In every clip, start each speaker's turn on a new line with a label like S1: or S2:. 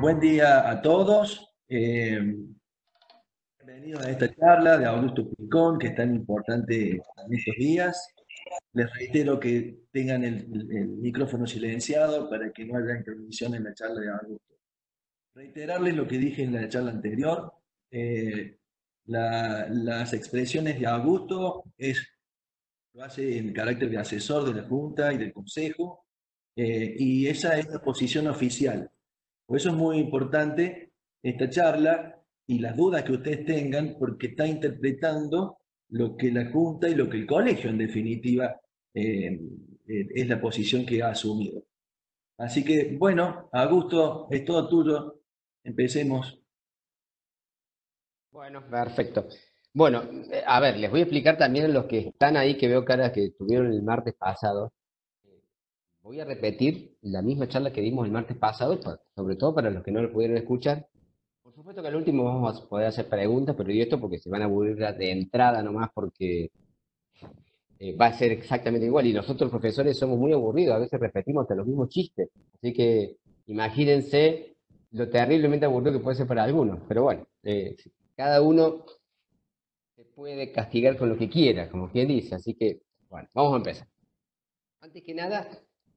S1: Buen día a todos. Bienvenidos a esta charla de Augusto Picón, que es tan importante en estos días. Les reitero que tengan el micrófono silenciado para que no haya interrupción en la charla de Augusto. Reiterarles lo que dije en la charla anterior. Las expresiones de Augusto lo hace en carácter de asesor de la Junta y del Consejo, y esa es la posición oficial. Por eso es muy importante esta charla y las dudas que ustedes tengan, porque está interpretando lo que la Junta y lo que el colegio, en definitiva, es la posición que ha asumido. Así que, bueno, Augusto, es todo tuyo. Empecemos.
S2: Bueno, perfecto. Bueno, a ver, les voy a explicar también a los que están ahí, que veo caras que estuvieron el martes pasado. Voy a repetir la misma charla que dimos el martes pasado, sobre todo para los que no lo pudieron escuchar. Por supuesto que al último vamos a poder hacer preguntas, pero y esto porque se van a aburrir de entrada nomás, porque va a ser exactamente igual. Y nosotros, profesores, somos muy aburridos, a veces repetimos hasta los mismos chistes. Así que imagínense lo terriblemente aburrido que puede ser para algunos. Pero bueno, cada uno se puede castigar con lo que quiera, como quien dice. Así que, bueno, vamos a empezar. Antes que nada,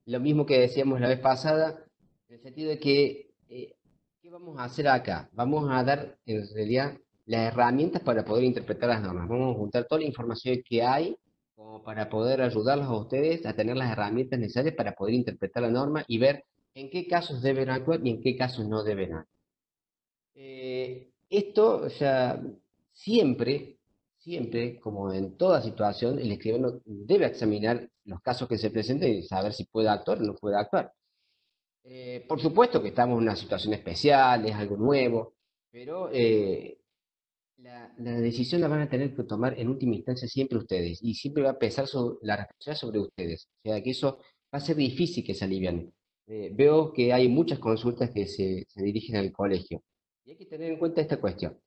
S2: lo mismo que decíamos la vez pasada, en el sentido de que, ¿qué vamos a hacer acá? Vamos a dar, en realidad, las herramientas para poder interpretar las normas. Vamos a juntar toda la información que hay como para poder ayudarlos a ustedes a tener las herramientas necesarias para poder interpretar la norma y ver en qué casos deben actuar y en qué casos no deben actuar. Esto, o sea, siempre, como en toda situación, el escribano debe examinar los casos que se presenten y saber si puede actuar o no puede actuar. Por supuesto que estamos en una situación especial, es algo nuevo, pero la decisión la van a tener que tomar en última instancia siempre ustedes y siempre va a pesar la responsabilidad sobre ustedes. O sea, que eso va a ser difícil que se aliviane. Veo que hay muchas consultas que se dirigen al colegio. Y hay que tener en cuenta esta cuestión.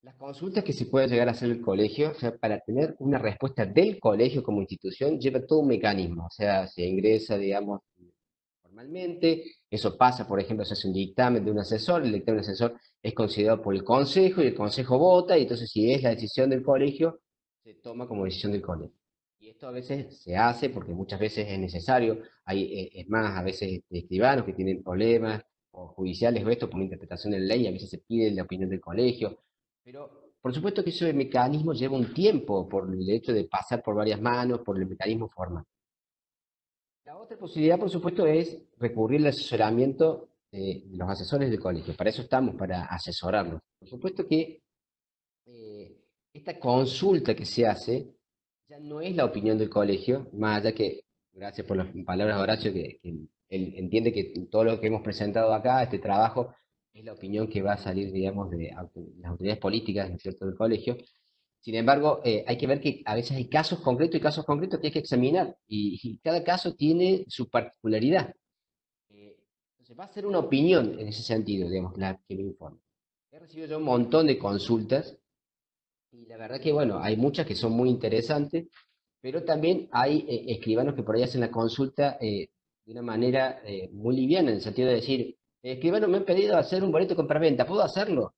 S2: Las consultas que se puede llegar a hacer el colegio, o sea, para tener una respuesta del colegio como institución, lleva todo un mecanismo. O sea, se ingresa, digamos, formalmente, eso pasa, por ejemplo, se hace un dictamen de un asesor, el dictamen del asesor es considerado por el consejo y el consejo vota, y entonces si es la decisión del colegio, se toma como decisión del colegio. Y esto a veces se hace porque muchas veces es necesario, es más, a veces escribanos que tienen problemas o judiciales o esto por una interpretación de la ley, a veces se pide la opinión del colegio, pero por supuesto que ese mecanismo lleva un tiempo por el hecho de pasar por varias manos, por el mecanismo formal. La otra posibilidad, por supuesto, es recurrir al asesoramiento de los asesores del colegio. Para eso estamos, para asesorarlos. Por supuesto que eh, esta consulta que se hace ya no es la opinión del colegio, más allá que, gracias por las palabras de Horacio, que él entiende que todo lo que hemos presentado acá, este trabajo, es la opinión que va a salir, digamos, de las autoridades políticas, ¿no es cierto?, del colegio. Sin embargo, hay que ver que a veces hay casos concretos y casos concretos que hay que examinar y cada caso tiene su particularidad. Entonces, va a ser una opinión en ese sentido, digamos, la que me informa. He recibido yo un montón de consultas y la verdad que, bueno, hay muchas que son muy interesantes, pero también hay escribanos que por ahí hacen la consulta de una manera muy liviana, en el sentido de decir, escribano, me han pedido hacer un boleto de compraventa, ¿puedo hacerlo?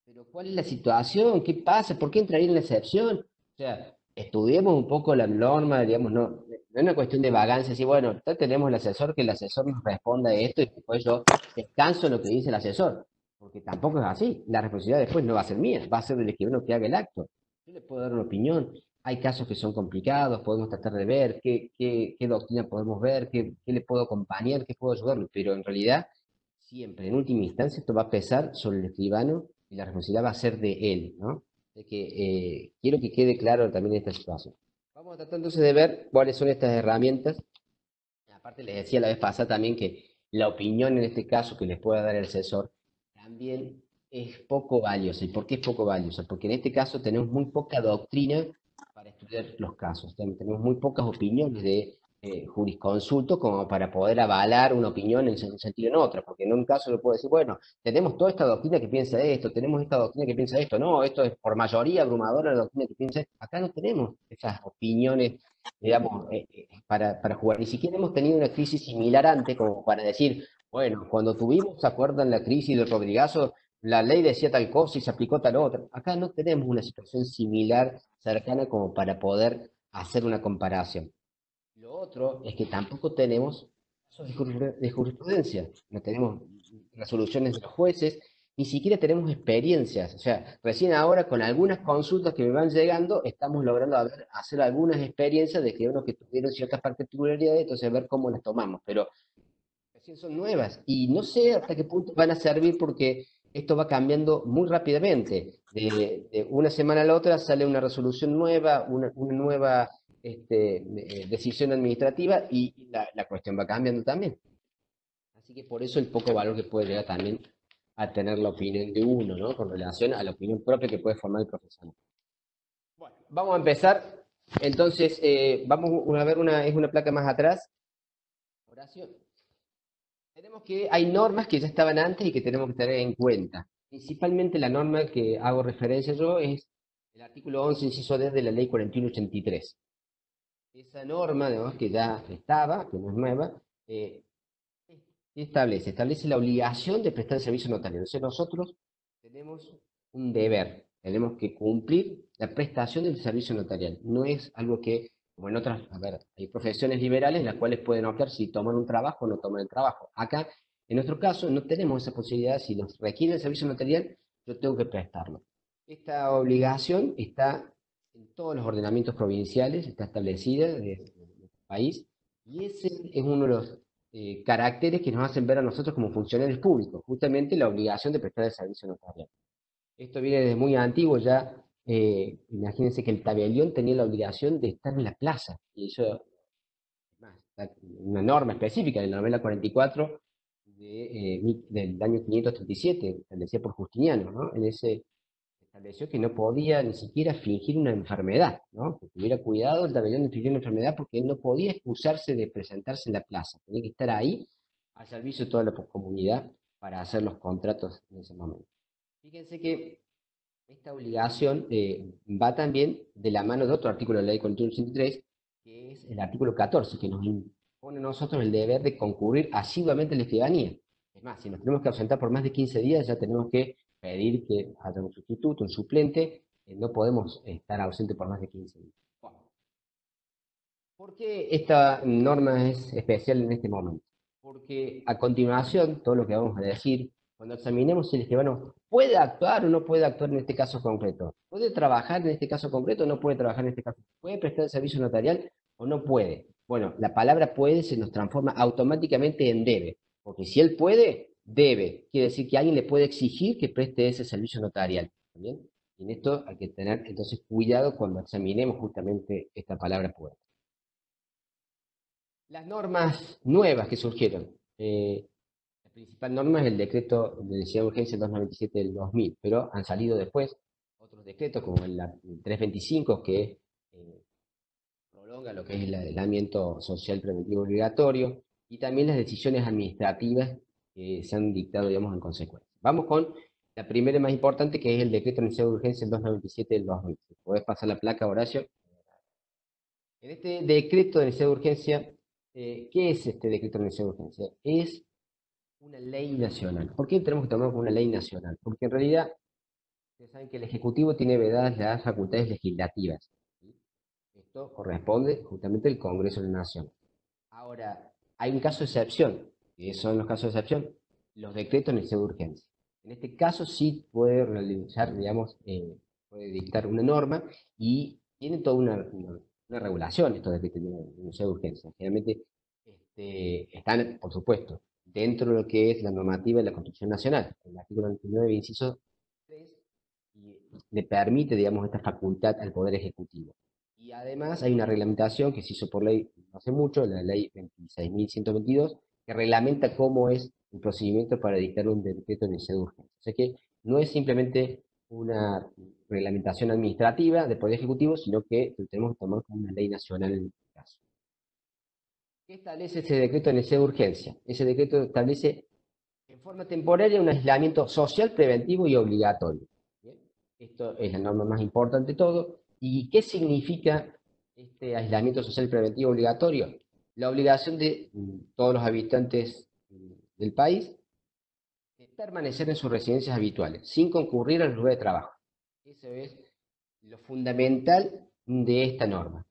S2: Pero ¿cuál es la situación? ¿Qué pasa? ¿Por qué entraría en la excepción? O sea, estudiemos un poco la norma, digamos, no es una cuestión de vagancia, así, bueno, ya tenemos el asesor, que el asesor nos responda esto y después yo descanso en lo que dice el asesor, porque tampoco es así. La responsabilidad después no va a ser mía, va a ser del escribano que haga el acto. Yo le puedo dar una opinión. Hay casos que son complicados, podemos tratar de ver qué doctrina podemos ver, qué le puedo acompañar, qué puedo ayudarle, pero en realidad siempre, en última instancia, esto va a pesar sobre el escribano y la responsabilidad va a ser de él, ¿no? De que quiero que quede claro también esta situación. Vamos a tratar entonces de ver cuáles son estas herramientas. Aparte, les decía la vez pasada también que la opinión en este caso que les pueda dar el asesor también es poco valiosa. ¿Y por qué es poco valiosa? Porque en este caso tenemos muy poca doctrina para estudiar los casos. Tenemos muy pocas opiniones de jurisconsulto como para poder avalar una opinión en un sentido o en otro, porque en un caso yo puedo decir, bueno, tenemos toda esta doctrina que piensa esto, tenemos esta doctrina que piensa esto, no, esto es por mayoría abrumadora la doctrina que piensa esto. Acá no tenemos esas opiniones, digamos, para jugar. Ni siquiera hemos tenido una crisis similar antes, como para decir, bueno, cuando tuvimos, ¿se acuerdan la crisis del Rodrigazo? La ley decía tal cosa y se aplicó tal otra. Acá no tenemos una situación similar, cercana, como para poder hacer una comparación. Lo otro es que tampoco tenemos casos de jurisprudencia, no tenemos resoluciones de los jueces, ni siquiera tenemos experiencias. O sea, recién ahora con algunas consultas que me van llegando, estamos logrando hacer algunas experiencias de que unos que tuvieron ciertas particularidades, entonces ver cómo las tomamos. Pero recién son nuevas y no sé hasta qué punto van a servir porque esto va cambiando muy rápidamente. De una semana a la otra sale una resolución nueva, una nueva decisión administrativa y la cuestión va cambiando también. Así que por eso el poco valor que puede llegar también a tener la opinión de uno, ¿no? Con relación a la opinión propia que puede formar el profesional. Bueno, vamos a empezar. Entonces, vamos a ver es una placa más atrás. Horacio. Tenemos que, hay normas que ya estaban antes y que tenemos que tener en cuenta. Principalmente la norma que hago referencia yo es el artículo 11, inciso D de la ley 4183. Esa norma, además, que ya estaba, que no es nueva, establece la obligación de prestar el servicio notario. Entonces nosotros tenemos un deber, tenemos que cumplir la prestación del servicio notarial. No es algo que, como en otras, a ver, hay profesiones liberales en las cuales pueden optar si toman un trabajo o no toman el trabajo. Acá, en nuestro caso, no tenemos esa posibilidad. Si nos requiere el servicio notarial, yo tengo que prestarlo. Esta obligación está en todos los ordenamientos provinciales, está establecida de nuestro país, y ese es uno de los caracteres que nos hacen ver a nosotros como funcionarios públicos, justamente la obligación de prestar el servicio notarial. Esto viene desde muy antiguo ya. Imagínense que el tabelión tenía la obligación de estar en la plaza, y eso es una norma específica de la novela 44 del año 537, establecida por Justiniano, ¿no? En ese estableció que no podía ni siquiera fingir una enfermedad, ¿no? Que tuviera cuidado el tabelión de fingir una enfermedad porque él no podía excusarse de presentarse en la plaza, tenía que estar ahí al servicio de toda la comunidad para hacer los contratos en ese momento. Fíjense que esta obligación va también de la mano de otro artículo de la ley 4183, que es el artículo 14, que nos impone a nosotros el deber de concurrir asiduamente a la escribanía. Es más, si nos tenemos que ausentar por más de 15 días, ya tenemos que pedir que haya un sustituto, un suplente, no podemos estar ausentes por más de 15 días. Bueno, ¿por qué esta norma es especial en este momento? Porque a continuación, todo lo que vamos a decir, cuando examinemos si el escribano puede actuar o no puede actuar en este caso concreto, puede trabajar en este caso concreto o no puede trabajar en este caso, puede prestar el servicio notarial o no puede. Bueno, la palabra puede se nos transforma automáticamente en debe, porque si él puede, debe. Quiere decir que alguien le puede exigir que preste ese servicio notarial. ¿Bien? Y en esto hay que tener entonces cuidado cuando examinemos justamente esta palabra puede. Las normas nuevas que surgieron. La principal norma es el decreto de necesidad de urgencia 297 del 2000, pero han salido después otros decretos como el 325 que prolonga lo que es el aislamiento social preventivo obligatorio y también las decisiones administrativas que se han dictado, digamos, en consecuencia. Vamos con la primera y más importante, que es el decreto de necesidad de urgencia 297 del 2000. ¿Puedes pasar la placa, Horacio? En este decreto de necesidad de urgencia, ¿qué es este decreto de necesidad de urgencia? Es una ley nacional. ¿Por qué tenemos que tomarlo como una ley nacional? Porque en realidad, ustedes saben que el Ejecutivo tiene vedadas las facultades legislativas. ¿Sí? Esto corresponde justamente al Congreso de la Nación. Ahora, hay un caso de excepción, que son los casos de excepción, los decretos de necesidad de urgencia. En este caso sí puede realizar, digamos, puede dictar una norma y tiene toda una regulación estos decretos de necesidad de urgencia. Generalmente están, por supuesto, dentro de lo que es la normativa de la Constitución Nacional. El artículo 29, inciso 3, y le permite, digamos, esta facultad al Poder Ejecutivo. Y además hay una reglamentación que se hizo por ley no hace mucho, la ley 26.122, que reglamenta cómo es el procedimiento para dictar un decreto de necesidad de urgencia. O sea que no es simplemente una reglamentación administrativa del Poder Ejecutivo, sino que lo tenemos que tomar como una ley nacional en este caso. ¿Qué establece ese decreto de necesidad de urgencia? Ese decreto establece en forma temporaria un aislamiento social, preventivo y obligatorio. ¿Bien? Esto es la norma más importante de todo. ¿Y qué significa este aislamiento social preventivo obligatorio? La obligación de todos los habitantes del país de permanecer en sus residencias habituales, sin concurrir a los lugares de trabajo. Eso es lo fundamental de esta norma.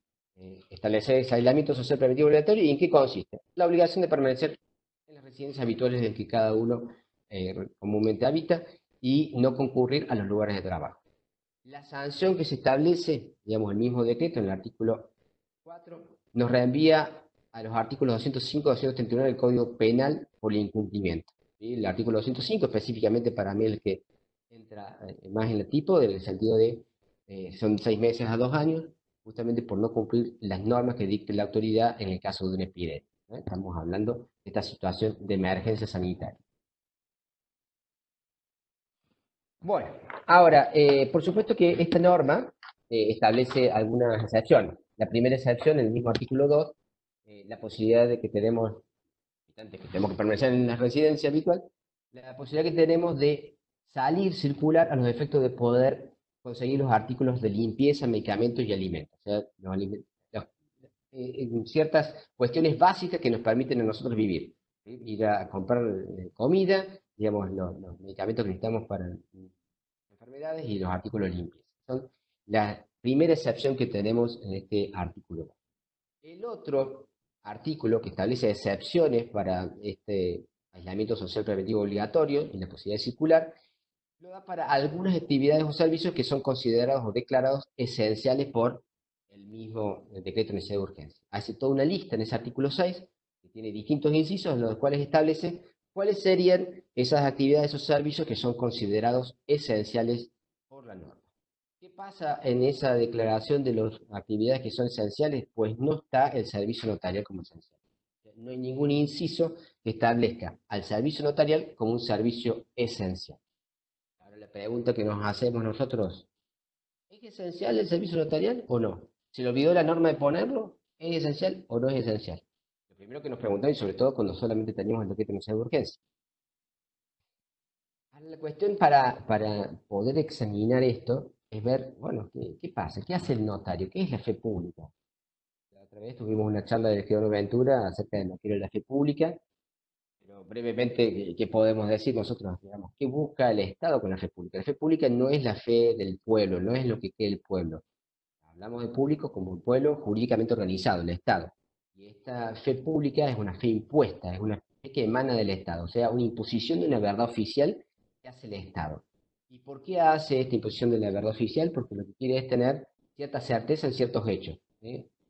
S2: Establecer ese aislamiento social preventivo obligatorio. ¿Y en qué consiste? La obligación de permanecer en las residencias habituales en que cada uno comúnmente habita y no concurrir a los lugares de trabajo. La sanción que se establece, digamos, el mismo decreto en el artículo 4, nos reenvía a los artículos 205 y 239 del Código Penal por el incumplimiento. ¿Sí? El artículo 205 específicamente para mí es el que entra más en el tipo, en el sentido de son 6 meses a 2 años, justamente por no cumplir las normas que dicte la autoridad en el caso de una epidemia. Estamos hablando de esta situación de emergencia sanitaria. Bueno, ahora, por supuesto que esta norma establece algunas excepciones. La primera excepción, en el mismo artículo 2, la posibilidad de que tenemos, antes que tenemos que permanecer en la residencia habitual, la posibilidad que tenemos de salir, circular a los efectos de poder conseguir los artículos de limpieza, medicamentos y alimentos. O sea, ciertas cuestiones básicas que nos permiten a nosotros vivir. ¿Sí? Ir a comprar comida, digamos, los medicamentos que necesitamos para enfermedades y los artículos limpios. Son la primera excepción que tenemos en este artículo. El otro artículo que establece excepciones para este aislamiento social preventivo obligatorio y la posibilidad de circular, lo da para algunas actividades o servicios que son considerados o declarados esenciales por el mismo decreto de necesidad de urgencia. Hace toda una lista en ese artículo 6, que tiene distintos incisos, en los cuales establece cuáles serían esas actividades o servicios que son considerados esenciales por la norma. ¿Qué pasa en esa declaración de las actividades que son esenciales? Pues no está el servicio notarial como esencial. No hay ningún inciso que establezca al servicio notarial como un servicio esencial. Ahora la pregunta que nos hacemos nosotros, ¿es esencial el servicio notarial o no? ¿Se le olvidó la norma de ponerlo? ¿Es esencial o no es esencial? Lo primero que nos preguntamos, y sobre todo cuando solamente tenemos el decreto de necesidad de urgencia. Ahora, la cuestión para poder examinar esto es ver, bueno, ¿qué pasa? ¿Qué hace el notario? ¿Qué es la fe pública? La otra vez tuvimos una charla del escribano Ventura acerca de lo que era la fe pública, pero brevemente, ¿qué podemos decir nosotros? Digamos, ¿qué busca el Estado con la fe pública? La fe pública no es la fe del pueblo, no es lo que cree el pueblo. Hablamos de público como un pueblo jurídicamente organizado, el Estado. Y esta fe pública es una fe impuesta, es una fe que emana del Estado, o sea, una imposición de una verdad oficial que hace el Estado. ¿Y por qué hace esta imposición de la verdad oficial? Porque lo que quiere es tener cierta certeza en ciertos hechos.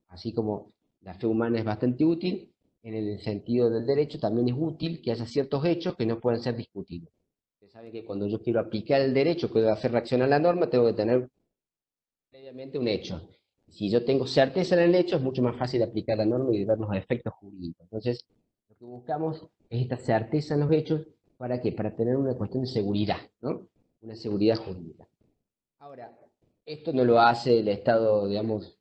S2: Así como la fe humana es bastante útil, en el sentido del derecho también es útil que haya ciertos hechos que no pueden ser discutidos. Usted sabe que cuando yo quiero aplicar el derecho, quiero hacer reacción a la norma, tengo que tener previamente un hecho. Si yo tengo certeza en el hecho, es mucho más fácil aplicar la norma y ver los efectos jurídicos. Entonces, lo que buscamos es esta certeza en los hechos. ¿Para qué? Para tener una cuestión de seguridad, ¿no? Una seguridad jurídica. Ahora, esto no lo hace el Estado, digamos,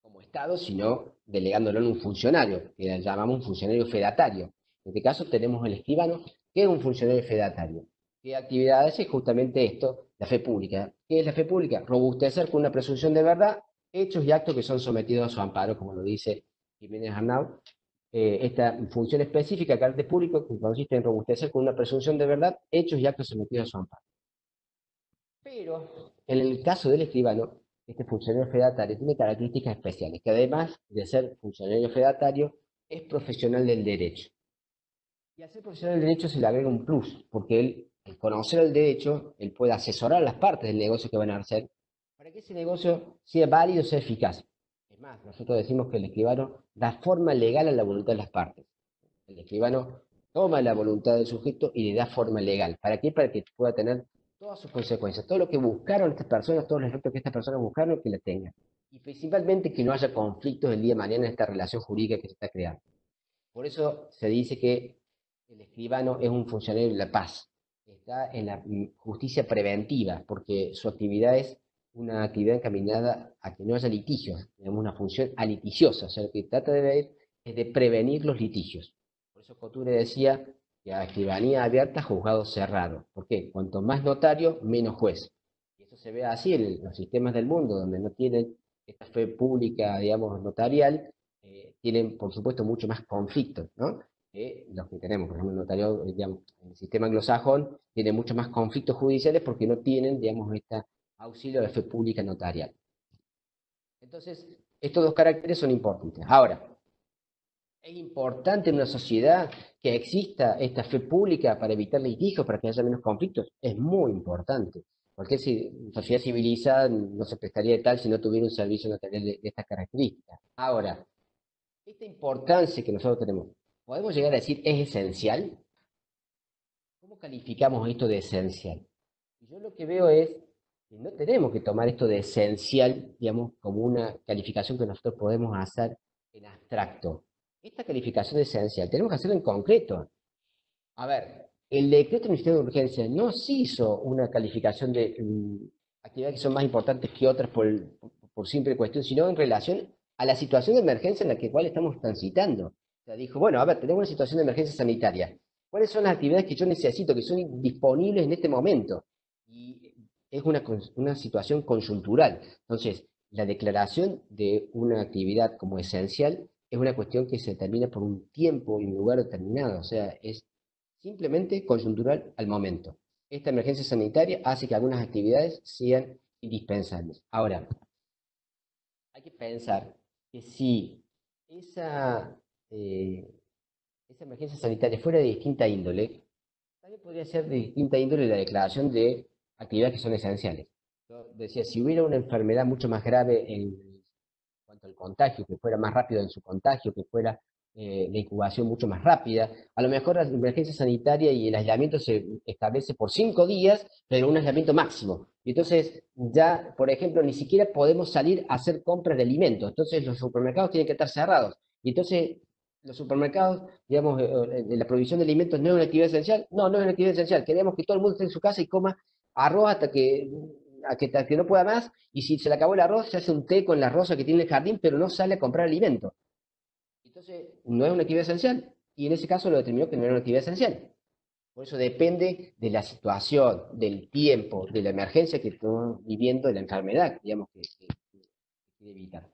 S2: como Estado, sino delegándolo en un funcionario, que llamamos un funcionario fedatario. En este caso tenemos el escribano, que es un funcionario fedatario. ¿Qué actividad hace? Justamente esto, la fe pública. ¿Qué es la fe pública? Robustecer con una presunción de verdad hechos y actos que son sometidos a su amparo, como lo dice Jiménez Arnau. Esta función específica de carácter público que consiste en robustecer con una presunción de verdad hechos y actos sometidos a su amparo. Pero en el caso del escribano, este funcionario fedatario tiene características especiales, que además de ser funcionario fedatario, es profesional del derecho. Y al ser profesional del derecho se le agrega un plus, porque él, al conocer el derecho, él puede asesorar a las partes del negocio que van a hacer para que ese negocio sea válido, sea eficaz. Es más, nosotros decimos que el escribano da forma legal a la voluntad de las partes. El escribano toma la voluntad del sujeto y le da forma legal. ¿Para qué? Para que pueda tener todas sus consecuencias, todo lo que buscaron estas personas, todos los efectos que estas personas buscaron, que la tengan. Y principalmente que no haya conflictos el día de mañana en esta relación jurídica que se está creando. Por eso se dice que el escribano es un funcionario de la paz. Está en la justicia preventiva, porque su actividad es una actividad encaminada a que no haya litigios, tenemos una función aliticiosa, o sea, lo que trata de ver es de prevenir los litigios. Por eso Couture decía que a escribanía abierta, juzgado cerrado. ¿Por qué? Cuanto más notario, menos juez. Y eso se ve así en los sistemas del mundo, donde no tienen esta fe pública, digamos, notarial, tienen, por supuesto, mucho más conflictos, ¿no? Los que tenemos, por ejemplo, el notario, digamos, el sistema anglosajón tiene mucho más conflictos judiciales porque no tienen, digamos, este auxilio de fe pública notarial. Entonces, estos dos caracteres son importantes. Ahora, ¿es importante en una sociedad que exista esta fe pública para evitar litigios, para que haya menos conflictos? Es muy importante. Cualquier sociedad civilizada no se prestaría de tal si no tuviera un servicio notarial de estas características. Ahora, esta importancia que nosotros tenemos, ¿podemos llegar a decir es esencial? ¿Cómo calificamos esto de esencial? Yo lo que veo es que no tenemos que tomar esto de esencial, digamos, como una calificación que nosotros podemos hacer en abstracto. Esta calificación de esencial tenemos que hacerla en concreto. A ver, el decreto ministerial de urgencia no se hizo una calificación de actividades que son más importantes que otras por simple cuestión, sino en relación a la situación de emergencia en la que cual estamos transitando. O sea, dijo, bueno, a ver, tenemos una situación de emergencia sanitaria. ¿Cuáles son las actividades que yo necesito, que son disponibles en este momento? Y es una situación coyuntural. Entonces, la declaración de una actividad como esencial es una cuestión que se determina por un tiempo y un lugar determinado. O sea, es simplemente coyuntural al momento. Esta emergencia sanitaria hace que algunas actividades sean indispensables. Ahora, hay que pensar que si esa, eh, esa emergencia sanitaria fuera de distinta índole, también podría ser de distinta índole la declaración de actividades que son esenciales. Yo decía, si hubiera una enfermedad mucho más grave en cuanto al contagio, que fuera más rápido en su contagio, que fuera la incubación mucho más rápida. A lo mejor la emergencia sanitaria y el aislamiento se establece por 5 días, pero un aislamiento máximo. Y entonces ya, por ejemplo, ni siquiera podemos salir a hacer compras de alimentos. Entonces los supermercados tienen que estar cerrados. Y entonces los supermercados, digamos, la provisión de alimentos no es una actividad esencial. No, no es una actividad esencial. Queremos que todo el mundo esté en su casa y coma arroz hasta que no pueda más, y si se le acabó el arroz, se hace un té con la rosa que tiene el jardín, pero no sale a comprar alimento. Entonces, no es una actividad esencial, y en ese caso lo determinó que no era una actividad esencial. Por eso depende de la situación, del tiempo, de la emergencia que estamos viviendo, de la enfermedad, digamos, que quiere evitar.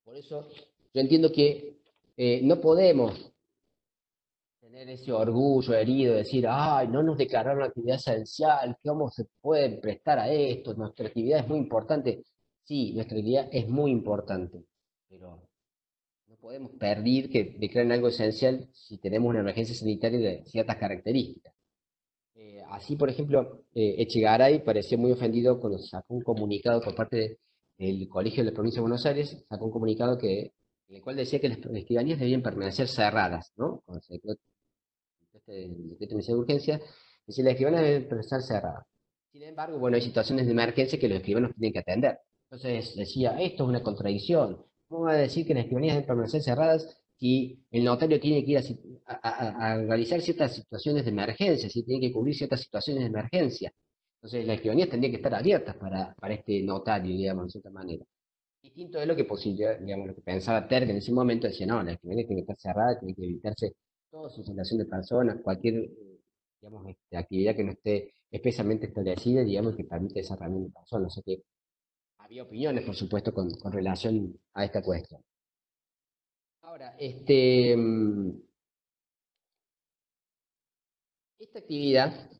S2: Por eso yo entiendo que no podemos tener ese orgullo herido, de decir, ay, no nos declararon actividad esencial, ¿cómo se pueden prestar a esto? Nuestra actividad es muy importante. Sí, nuestra actividad es muy importante, pero no podemos pedir que declaren algo esencial si tenemos una emergencia sanitaria de ciertas características. Así, por ejemplo, Echegaray pareció muy ofendido cuando sacó un comunicado por parte del Colegio de la Provincia de Buenos Aires, sacó un comunicado en el cual decía que las escribanías debían permanecer cerradas, ¿no? Cuando se declaró el decreto de urgencia, dice las escribanas deben estar cerradas. Sin embargo, bueno, hay situaciones de emergencia que los escribanos tienen que atender. Entonces decía, esto es una contradicción. ¿Cómo va a decir que las escribanías deben permanecer cerradas si el notario tiene que ir a realizar ciertas situaciones de emergencia, si tiene que cubrir ciertas situaciones de emergencia? Entonces las escribanías tendrían que estar abiertas para este notario, digamos, de cierta manera. Distinto es lo que digamos, lo que pensaba Terk en ese momento, decía, no, la escribanía tiene que estar cerrada, tiene que evitarse toda asociación de personas, cualquier digamos, actividad que no esté especialmente establecida, digamos, que permite esa reunión de personas. O sea que había opiniones, por supuesto, con relación a esta cuestión. Ahora, esta actividad,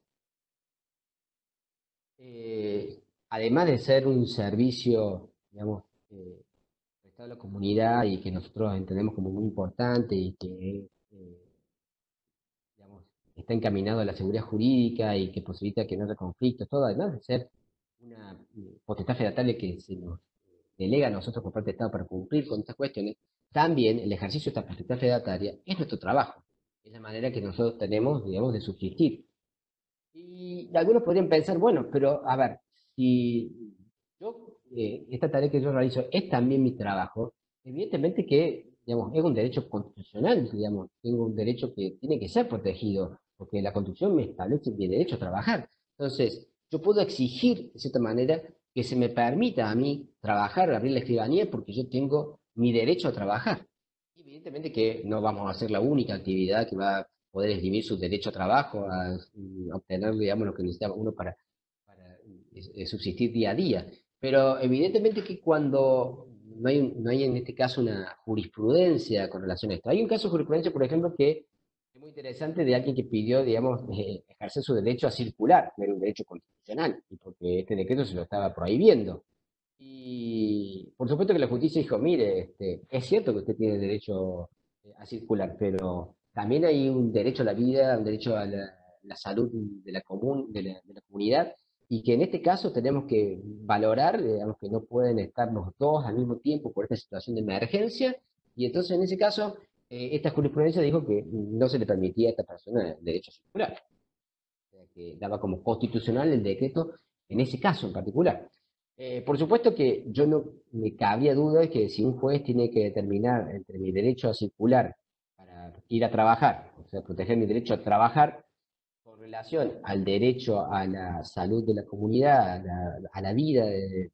S2: además de ser un servicio, digamos, prestado a la comunidad y que nosotros entendemos como muy importante y que digamos, está encaminado a la seguridad jurídica y que posibilita que no haya conflictos, todo, además de ser una potestad federataria que se nos delega a nosotros por parte del Estado para cumplir con estas cuestiones, también el ejercicio de esta potestad federataria es nuestro trabajo, es la manera que nosotros tenemos, digamos, de subsistir. Y algunos podrían pensar, bueno, pero a ver, si esta tarea que yo realizo es también mi trabajo, evidentemente que, digamos, es un derecho constitucional, digamos, tengo un derecho que tiene que ser protegido, porque la Constitución me establece mi derecho a trabajar. Entonces, yo puedo exigir, de cierta manera, que se me permita a mí trabajar, abrir la escribanía, porque yo tengo mi derecho a trabajar. Evidentemente que no vamos a ser la única actividad que va a poder esgrimir su derecho a trabajo, a obtener, digamos, lo que necesita uno para subsistir día a día. Pero evidentemente que cuando no hay en este caso una jurisprudencia con relación a esto. Hay un caso de jurisprudencia, por ejemplo, que es muy interesante de alguien que pidió, digamos, ejercer su derecho a circular, que era un derecho constitucional, y porque este decreto se lo estaba prohibiendo. Y por supuesto que la justicia dijo, mire, es cierto que usted tiene derecho a circular, pero también hay un derecho a la vida, un derecho a la salud de la comunidad, y que en este caso tenemos que valorar, digamos, que no pueden estar los dos al mismo tiempo por esta situación de emergencia, y entonces en ese caso, esta jurisprudencia dijo que no se le permitía a esta persona el derecho a circular, o sea, que daba como constitucional el decreto en ese caso en particular. Por supuesto que yo no me cabría duda de que si un juez tiene que determinar entre mi derecho a circular para ir a trabajar, o sea, proteger mi derecho a trabajar, con relación al derecho a la salud de la comunidad, a la vida del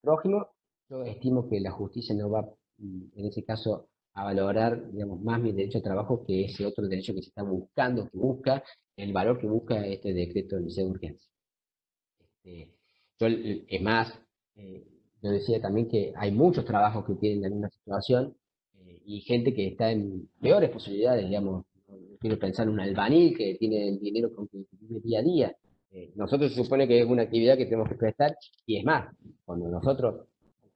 S2: prójimo, yo estimo que la justicia no va, en ese caso, a valorar, digamos, más mi derecho a trabajo que ese otro derecho que se está buscando, que busca, el valor que busca este decreto de necesidad de urgencia. Eh, es más, eh, yo decía también que hay muchos trabajos que tienen la misma situación y gente que está en peores posibilidades, digamos. Quiero pensar en un albañil que tiene el dinero con que vive día a día. Nosotros se supone que es una actividad que tenemos que prestar y es más, cuando nosotros,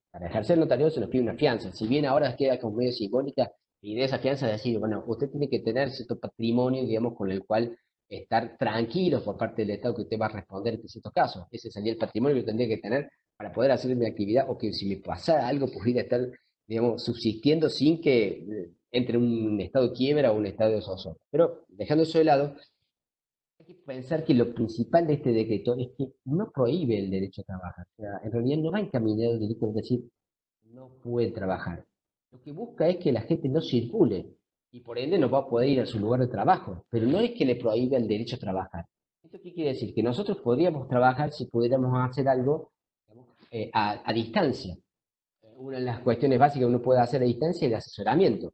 S2: para ejercer notariado se nos pide una fianza. Si bien ahora queda como medio simbólica, la idea de esa fianza es decir, bueno, usted tiene que tener cierto patrimonio, digamos, con el cual estar tranquilo por parte del Estado que usted va a responder en ciertos casos. Ese sería el patrimonio que yo tendría que tener para poder hacer mi actividad o que si me pasara algo pudiera estar, digamos, subsistiendo sin que entre un estado de quiebra o un estado de zozobra. Pero dejando eso de lado, hay que pensar que lo principal de este decreto es que no prohíbe el derecho a trabajar. O sea, en realidad no va encaminado directo a decir no puede trabajar. Lo que busca es que la gente no circule y por ende no va a poder ir a su lugar de trabajo, pero no es que le prohíba el derecho a trabajar. ¿Esto qué quiere decir? Que nosotros podríamos trabajar si pudiéramos hacer algo digamos, a distancia. Una de las cuestiones básicas que uno puede hacer a distancia es el asesoramiento.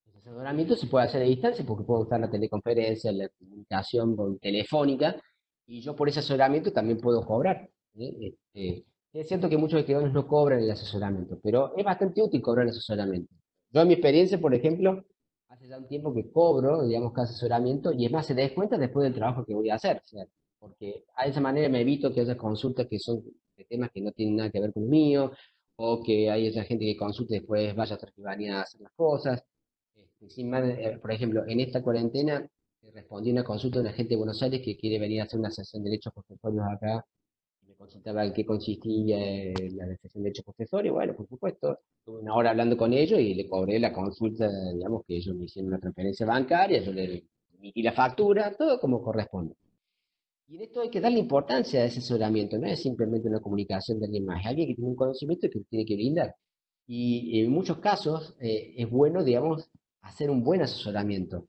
S2: El asesoramiento se puede hacer a distancia porque puedo usar la teleconferencia, la comunicación telefónica, y yo por ese asesoramiento también puedo cobrar. Es cierto que muchos escribanos no cobran el asesoramiento, pero es bastante útil cobrar el asesoramiento. Yo en mi experiencia, por ejemplo, hace ya un tiempo que cobro, digamos, cada asesoramiento, y es más, se da cuenta después del trabajo que voy a hacer, o sea, porque a esa manera me evito que haya consultas que son de temas que no tienen nada que ver con el mío, o que hay esa gente que consulte y después vaya a otra escribanía a hacer las cosas. Por ejemplo, en esta cuarentena respondí una consulta de una gente de Buenos Aires que quiere venir a hacer una sesión de derechos accesorios acá. Me consultaba en qué consistía la sesión de derechos accesorios. Bueno, por supuesto, estuve una hora hablando con ellos y le cobré la consulta, digamos, que ellos me hicieron una transferencia bancaria, yo le emití la factura, todo como corresponde. Y en esto hay que darle importancia a ese asesoramiento, no es simplemente una comunicación de alguien más, es alguien que tiene un conocimiento que tiene que brindar. Y en muchos casos es bueno, digamos, hacer un buen asesoramiento.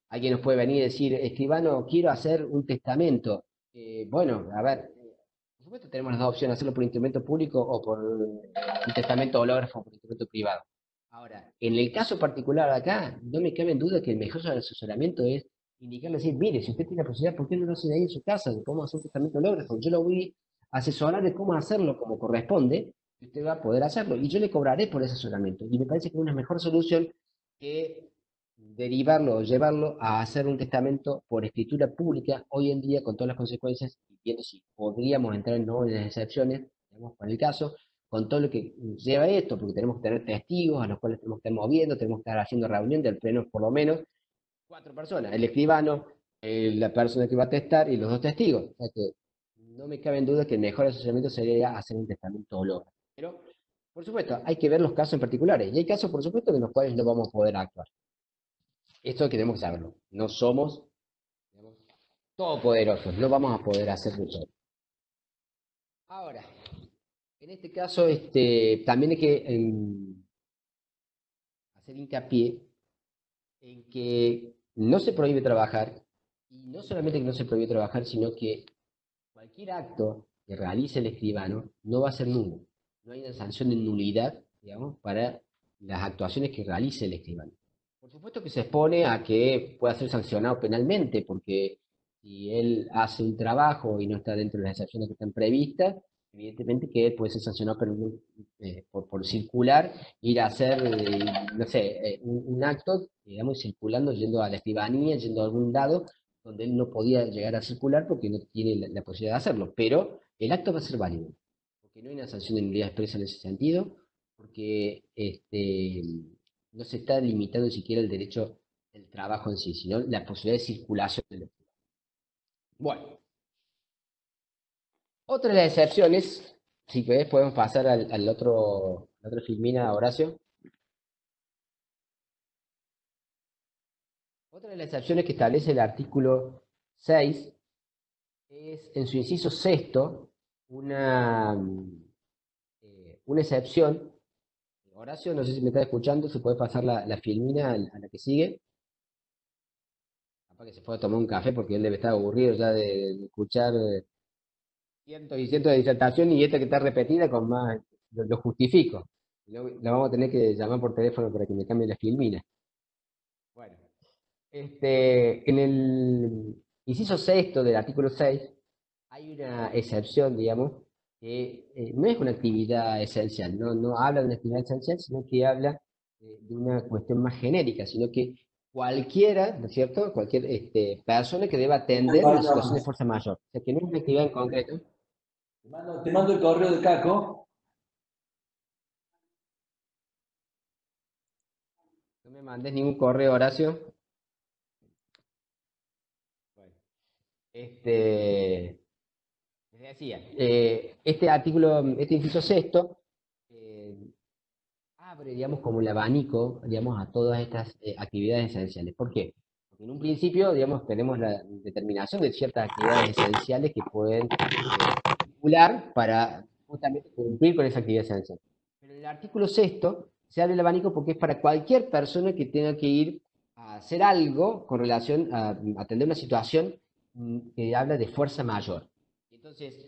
S2: Alguien nos puede venir y decir, escribano, quiero hacer un testamento. Bueno, a ver, por supuesto tenemos las dos opciones, hacerlo por instrumento público o por un testamento hológrafo o por instrumento privado. Ahora, en el caso particular acá, no me cabe en duda que el mejor asesoramiento es indicarle decir, mire, si usted tiene la posibilidad, ¿por qué no lo hace de ahí en su casa? De cómo hacer un testamento hológrafo. Yo lo voy a asesorar de cómo hacerlo como corresponde, y usted va a poder hacerlo. Y yo le cobraré por ese asesoramiento. Y me parece que es una mejor solución que derivarlo o llevarlo a hacer un testamento por escritura pública hoy en día con todas las consecuencias, y viendo si podríamos entrar en no en las excepciones, digamos, por el caso, con todo lo que lleva esto, porque tenemos que tener testigos a los cuales tenemos que estar moviendo, tenemos que estar haciendo reunión del pleno por lo menos cuatro personas, el escribano, la persona que va a testar y los dos testigos. O sea que no me cabe en duda que el mejor asesoramiento sería hacer un testamento hológrafo. Pero, por supuesto, hay que ver los casos en particulares. Y hay casos, por supuesto, en los cuales no vamos a poder actuar. Esto tenemos que saberlo. No somos, digamos, todopoderosos. No vamos a poder hacerlo todo. Ahora, en este caso, también hay que hacer hincapié en que no se prohíbe trabajar, y no solamente que no se prohíbe trabajar, sino que cualquier acto que realice el escribano no va a ser nulo. No hay una sanción de nulidad, digamos, para las actuaciones que realice el escribano. Por supuesto que se expone a que pueda ser sancionado penalmente, porque si él hace un trabajo y no está dentro de las excepciones que están previstas, evidentemente que él puede ser sancionado por circular, ir a hacer, no sé, un acto, digamos, circulando, yendo a la escribanía, yendo a algún lado, donde él no podía llegar a circular porque no tiene la posibilidad de hacerlo, pero el acto va a ser válido, porque no hay una sanción de nulidad expresa en ese sentido, porque no se está limitando siquiera el derecho del trabajo en sí, sino la posibilidad de circulación del acto. Bueno, otra de las excepciones, si querés podemos pasar al otro, la otra filmina, Horacio. Otra de las excepciones que establece el artículo 6 es, en su inciso sexto, una excepción. Horacio, no sé si me está escuchando, se puede pasar la filmina a la que sigue. Capaz que se puede tomar un café porque él debe estar aburrido ya de escuchar cientos y cientos de disertación y esta que está repetida con más, lo justifico. Lo vamos a tener que llamar por teléfono para que me cambie la filmina. Bueno, en el inciso sexto del artículo 6 hay una excepción, digamos, que no es una actividad esencial, no habla de una actividad esencial, sino que habla de una cuestión más genérica, sino que cualquiera, ¿no es cierto? Cualquier persona que deba atender una situación de fuerza mayor. O sea, que no es una actividad en concreto.
S1: Te mando el correo de Caco.
S2: No me mandes ningún correo, Horacio. Bueno, les decía, este artículo, este inciso sexto, eh, abre, digamos, como el abanico, digamos, a todas estas actividades esenciales. ¿Por qué? Porque en un principio, digamos, tenemos la determinación de ciertas actividades esenciales que pueden circular para justamente cumplir con esa actividad esencial. Pero en el artículo sexto se abre el abanico porque es para cualquier persona que tenga que ir a hacer algo con relación a atender una situación que habla de fuerza mayor. Entonces,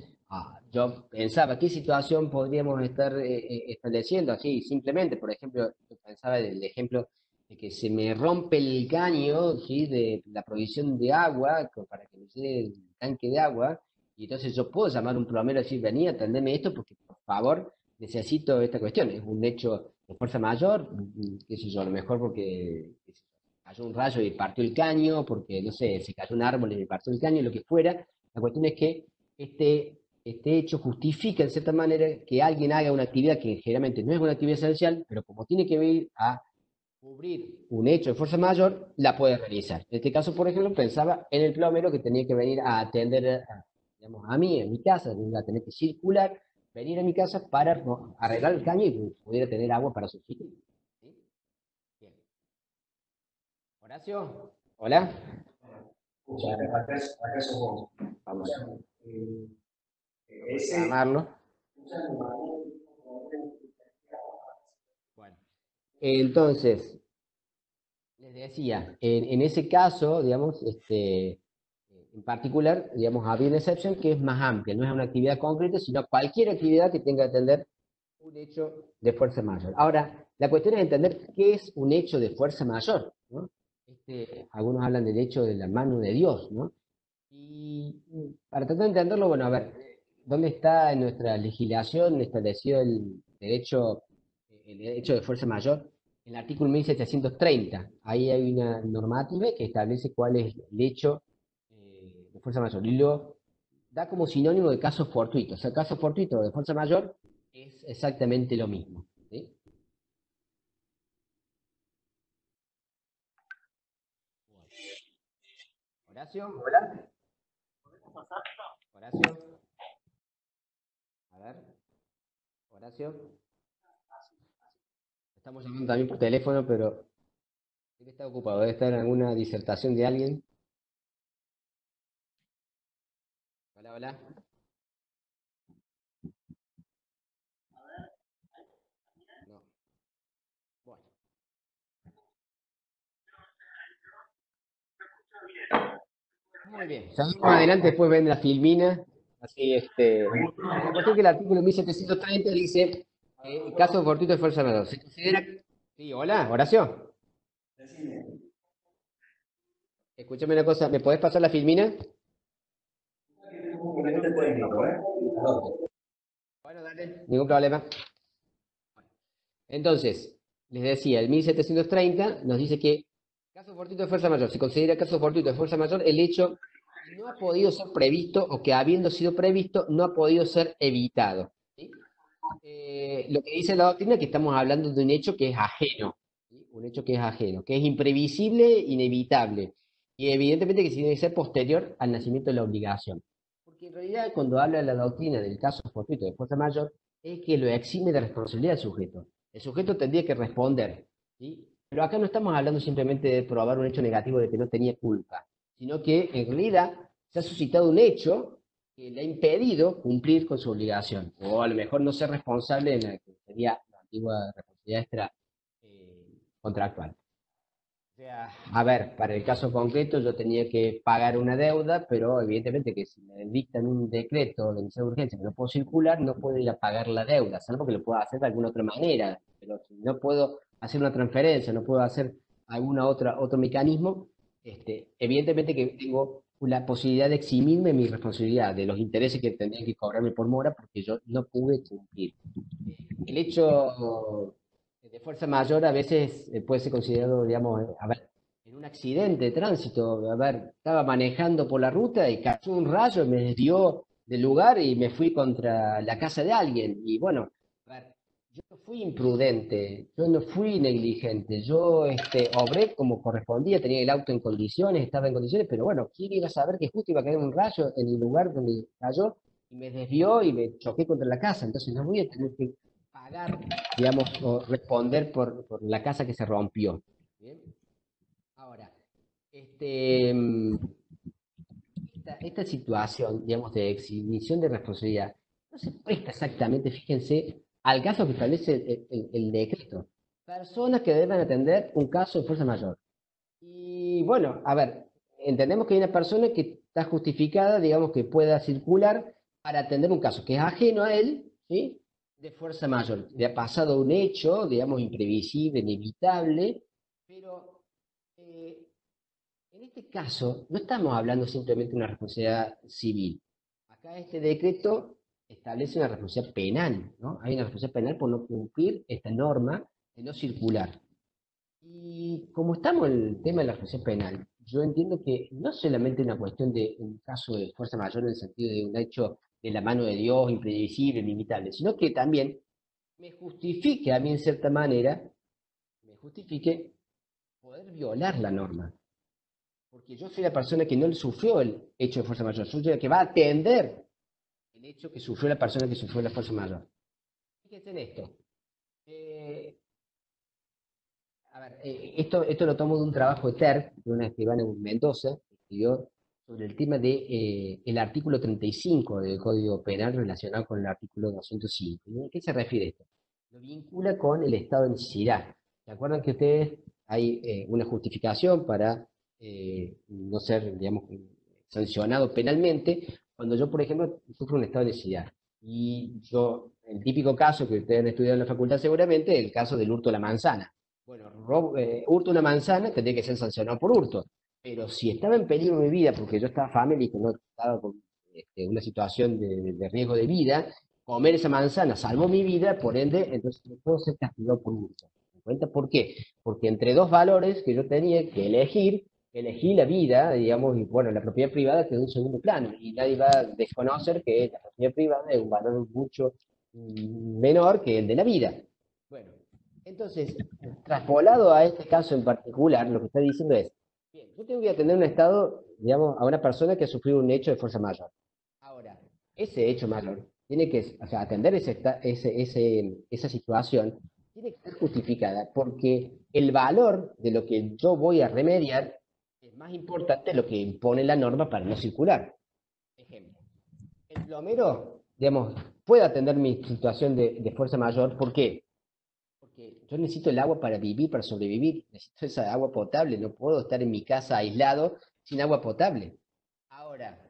S2: yo pensaba, ¿qué situación podríamos estar estableciendo así? Simplemente, por ejemplo, yo pensaba en el ejemplo de que se me rompe el caño, ¿sí? De la provisión de agua, para que me llene el tanque de agua, y entonces yo puedo llamar a un plomero y decir, vení, atendeme esto, porque por favor necesito esta cuestión. Es un hecho de fuerza mayor, qué sé yo, a lo mejor porque qué sé yo, cayó un rayo y partió el caño, porque, no sé, se cayó un árbol y me partió el caño, lo que fuera. La cuestión es que este hecho justifica, en cierta manera, que alguien haga una actividad que generalmente no es una actividad esencial, pero como tiene que venir a cubrir un hecho de fuerza mayor, la puede realizar. En este caso, por ejemplo, pensaba en el plomero que tenía que venir a atender digamos, a mí, en mi casa, iba a tener que circular, venir a mi casa para arreglar el caño y pudiera tener agua para sustituir. ¿Sí? Bien. Horacio, hola.
S1: Escucha, acá somos.
S2: Vamos,
S1: Eh,
S2: vamos a
S1: ese.
S2: llamarlo. Bueno, entonces, les decía, en ese caso, digamos, en particular, digamos, había una excepción que es más amplia, no es una actividad concreta, sino cualquier actividad que tenga que atender un hecho de fuerza mayor. Ahora, la cuestión es entender qué es un hecho de fuerza mayor, ¿no? Algunos hablan del hecho de la mano de Dios, ¿no? Y para tratar de entenderlo, bueno, a ver, ¿dónde está en nuestra legislación establecido el derecho de fuerza mayor? En el artículo 1730, ahí hay una normativa que establece cuál es el hecho de fuerza mayor y lo da como sinónimo de caso fortuito. O sea, caso fortuito de fuerza mayor es exactamente lo mismo. ¿Sí? Horacio, Horacio, a ver, Horacio. Estamos llamando también por teléfono, pero sé que está ocupado. Debe estar en alguna disertación de alguien. Hola, hola. No. Bueno. Muy bien. Seguimos adelante, después ven la filmina. Así, la cuestión es que el artículo 1730 dice, caso fortuito de fuerza mayor. Se considera Sí, hola, Horacio.
S1: Decime.
S2: Escúchame una cosa, ¿me podés pasar la filmina?
S1: Tengo un problema técnico, ¿eh?
S2: Bueno, dale. Ningún problema. Entonces, les decía, el 1730 nos dice que caso fortuito de fuerza mayor, se considera caso fortuito de fuerza mayor el hecho que no ha podido ser previsto o que habiendo sido previsto no ha podido ser evitado. ¿Sí? Lo que dice la doctrina es que estamos hablando de un hecho que es ajeno, ¿sí? Un hecho que es ajeno, que es imprevisible, inevitable, y evidentemente que tiene que ser posterior al nacimiento de la obligación. Porque en realidad cuando habla la doctrina del caso fortuito de fuerza mayor, es que lo exime de responsabilidad del sujeto. El sujeto tendría que responder, ¿sí? Pero acá no estamos hablando simplemente de probar un hecho negativo de que no tenía culpa, sino que en realidad se ha suscitado un hecho que le ha impedido cumplir con su obligación, o a lo mejor no ser responsable en la que sería la antigua responsabilidad extra contractual. O sea, a ver, para el caso concreto yo tenía que pagar una deuda, pero evidentemente que si me dictan un decreto de necesidad de urgencia que no puedo circular, no puedo ir a pagar la deuda, salvo que lo pueda hacer de alguna otra manera, pero si no puedo hacer una transferencia, no puedo hacer otro mecanismo, evidentemente que tengo la posibilidad de eximirme mi responsabilidad de los intereses que tendrían que cobrarme por mora porque yo no pude cumplir. El hecho de fuerza mayor a veces puede ser considerado, digamos, a ver, en un accidente de tránsito, a ver, estaba manejando por la ruta y cayó un rayo, me desvió del lugar y me fui contra la casa de alguien. Y bueno, a ver, yo no fui imprudente, yo no fui negligente, yo obré como correspondía, tenía el auto en condiciones, estaba en condiciones, pero bueno, ¿quién iba a saber que justo iba a caer un rayo en el lugar donde cayó y me desvió y me choqué contra la casa? Entonces no voy a tener que pagar, digamos, o responder por la casa que se rompió. ¿Bien? Ahora, este, mm, esta situación, digamos, de exhibición de responsabilidad no se presta exactamente, fíjense, al caso que establece el decreto. Personas que deben atender un caso de fuerza mayor. Y bueno, a ver, entendemos que hay una persona que está justificada, digamos, que pueda circular para atender un caso que es ajeno a él, ¿sí? De fuerza mayor. Le ha pasado un hecho, digamos, imprevisible, inevitable, pero en este caso no estamos hablando simplemente de una responsabilidad civil. Acá este decreto establece una responsabilidad penal, ¿no? Hay una responsabilidad penal por no cumplir esta norma de no circular. Y como estamos en el tema de la responsabilidad penal, yo entiendo que no solamente una cuestión de un caso de fuerza mayor en el sentido de un hecho de la mano de Dios, imprevisible, limitable, sino que también me justifique a mí en cierta manera, me justifique poder violar la norma. Porque yo soy la persona que no le sufrió el hecho de fuerza mayor, soy la que va a atender el hecho que sufrió la persona que sufrió la fuerza mayor. Fíjense en esto. Eh, A ver, esto lo tomo de un trabajo de Terk, de una escribana en Mendoza, que escribió sobre el tema de el artículo 35 del Código Penal relacionado con el artículo 205. ¿Y a qué se refiere esto? Lo vincula con el estado de necesidad. ¿Se acuerdan que ustedes hay una justificación para no ser, digamos, sancionado penalmente cuando yo, por ejemplo, sufro un estado de necesidad? Y yo, el típico caso que ustedes han estudiado en la facultad seguramente, el caso del hurto de la manzana. Bueno, hurto una manzana, tendría que ser sancionado por hurto. Pero si estaba en peligro mi vida, porque yo estaba famélico, no estaba con una situación de riesgo de vida, comer esa manzana salvó mi vida, por ende, entonces no puedo ser castigado por hurto. ¿Me cuenta por qué? Porque entre dos valores que yo tenía que elegir, elegí la vida, digamos, y bueno, la propiedad privada quedó en segundo plano. Y nadie va a desconocer que la propiedad privada es un valor mucho menor que el de la vida. Bueno, entonces, traspolado a este caso en particular, lo que está diciendo es, bien, yo tengo que atender un estado, digamos, a una persona que ha sufrido un hecho de fuerza mayor. Ahora, ese hecho mayor tiene que, o sea, atender esa situación tiene que ser justificada porque el valor de lo que yo voy a remediar es más importante de lo que impone la norma para no circular. Ejemplo, el plomero, digamos, puede atender mi situación de fuerza mayor. ¿Por qué? Porque yo necesito el agua para vivir, para sobrevivir. Necesito esa agua potable. No puedo estar en mi casa aislado sin agua potable. Ahora,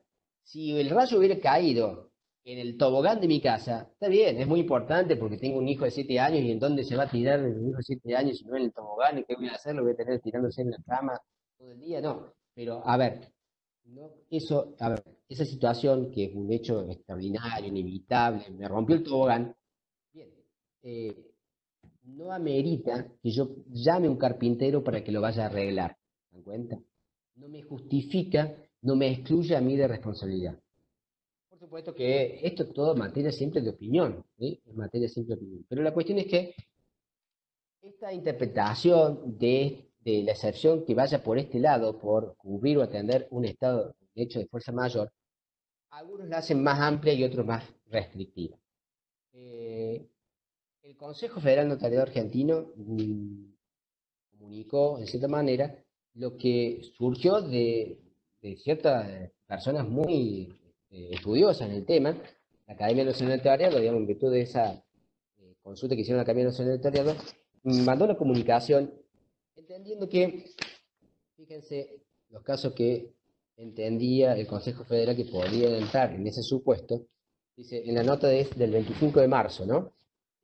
S2: si el rayo hubiera caído en el tobogán de mi casa, está bien, es muy importante porque tengo un hijo de 7 años y en dónde se va a tirar mi hijo de 7 años si no en el tobogán, ¿y qué voy a hacer? Lo voy a tener tirándose en la cama todo el día, no. Pero a ver, no, eso, a ver, esa situación que es un hecho extraordinario, inevitable, me rompió el tobogán, bien, eh, no amerita que yo llame a un carpintero para que lo vaya a arreglar. ¿Se dan cuenta? No me justifica, no me excluye a mí de responsabilidad. Por supuesto que esto es todo materia siempre de opinión, ¿sí? Es materia siempre de opinión. Pero la cuestión es que esta interpretación de la excepción que vaya por este lado, por cubrir o atender un estado de hecho de fuerza mayor, algunos la hacen más amplia y otros más restrictiva. Eh, el Consejo Federal Notariado Argentino comunicó, en cierta manera, lo que surgió de ciertas personas muy estudiosas en el tema, la Academia Nacional de Notariado, digamos, en virtud de esa consulta que hicieron la Academia Nacional de Notariado, mandó una comunicación entendiendo que, fíjense, los casos que entendía el Consejo Federal que podían entrar en ese supuesto, dice, en la nota del 25 de marzo, ¿no?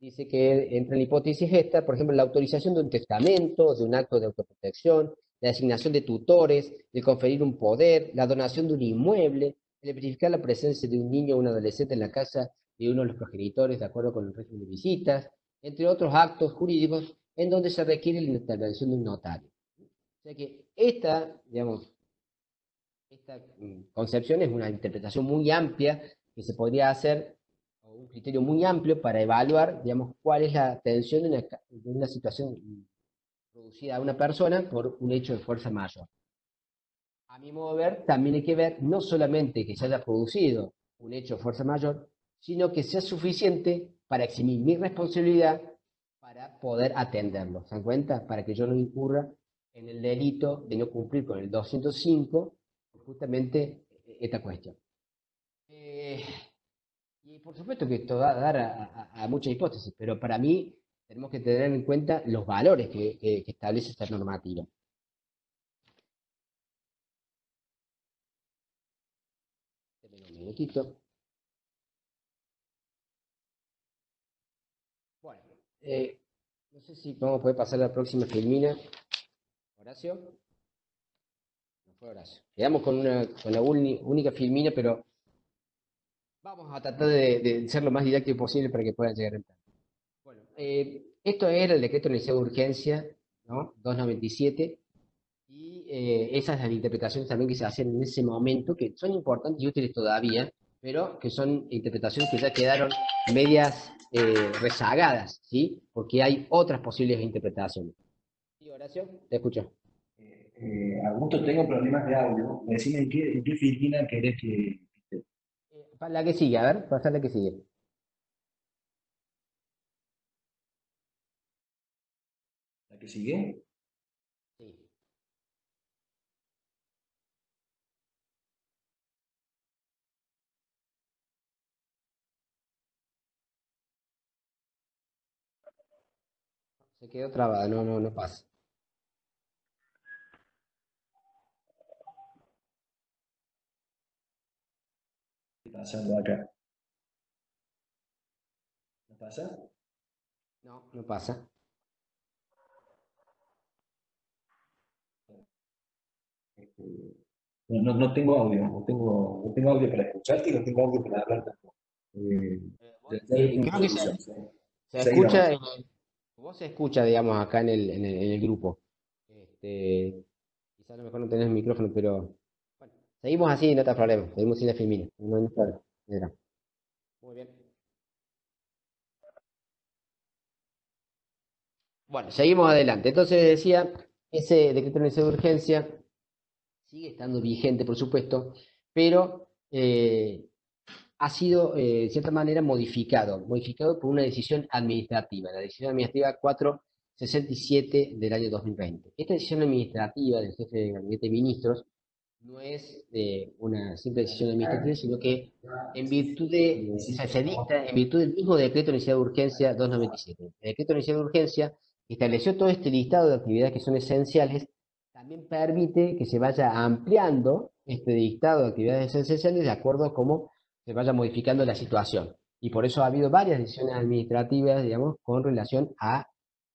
S2: Dice que entra en la hipótesis esta, por ejemplo, la autorización de un testamento, de un acto de autoprotección, la designación de tutores, el conferir un poder, la donación de un inmueble, el verificar la presencia de un niño o un adolescente en la casa de uno de los progenitores de acuerdo con el régimen de visitas, entre otros actos jurídicos en donde se requiere la intervención de un notario. O sea que digamos, esta concepción es una interpretación muy amplia que se podría hacer, o un criterio muy amplio para evaluar, digamos, cuál es la atención de una situación producida a una persona por un hecho de fuerza mayor. A mi modo de ver, también hay que ver no solamente que se haya producido un hecho de fuerza mayor, sino que sea suficiente para eximir mi responsabilidad para poder atenderlo. ¿Se dan cuenta? Para que yo no incurra en el delito de no cumplir con el 205, justamente esta cuestión. Eh, y por supuesto que esto va a dar a muchas hipótesis, pero para mí tenemos que tener en cuenta los valores que establece esta normativa. Un minutito. Bueno, no sé si vamos a poder pasar a la próxima filmina. Horacio. No fue Horacio. Quedamos con la única filmina, pero vamos a tratar de ser lo más didáctico posible para que puedan llegar en tiempo. Bueno, esto era el decreto inicial de urgencia, ¿no? 297, y esas son las interpretaciones también que se hacen en ese momento, que son importantes y útiles todavía, pero que son interpretaciones que ya quedaron medias rezagadas, ¿sí? Porque hay otras posibles interpretaciones. Sí, Horacio, te escucho.
S1: Augusto, tengo problemas de audio. Decime en qué filmina querés que...
S2: La que sigue, a ver, pasar la que sigue.
S1: ¿La que sigue?
S2: Sí. Se quedó trabada, no pasa.
S1: ¿Qué está pasando acá? ¿No pasa?
S2: No pasa.
S1: Este, no tengo audio, no tengo audio para escucharte y no tengo audio para hablar tampoco. Debe haber una
S2: Creo que
S1: solución.
S2: se
S1: Seguí nomás.
S2: escucha, vos se escucha, digamos, acá en el grupo. Quizás a lo mejor no tenés el micrófono, pero bueno, seguimos así, no te problema, seguimos sin la filmina. No hay problema. Mira. Muy bien. Bueno, seguimos adelante. Entonces decía, ese decreto de necesidad de urgencia sigue estando vigente, por supuesto, pero ha sido, de cierta manera, modificado por una decisión administrativa, la decisión administrativa 467 del año 2020. Esta decisión administrativa del jefe de gabinete de ministros no es una simple decisión administrativa, sino que o sea, se dicta en virtud del mismo decreto de necesidad de urgencia 297. El decreto de necesidad de urgencia estableció todo este listado de actividades que son esenciales, también permite que se vaya ampliando este listado de actividades esenciales de acuerdo a cómo se vaya modificando la situación. Y por eso ha habido varias decisiones administrativas, digamos, con relación a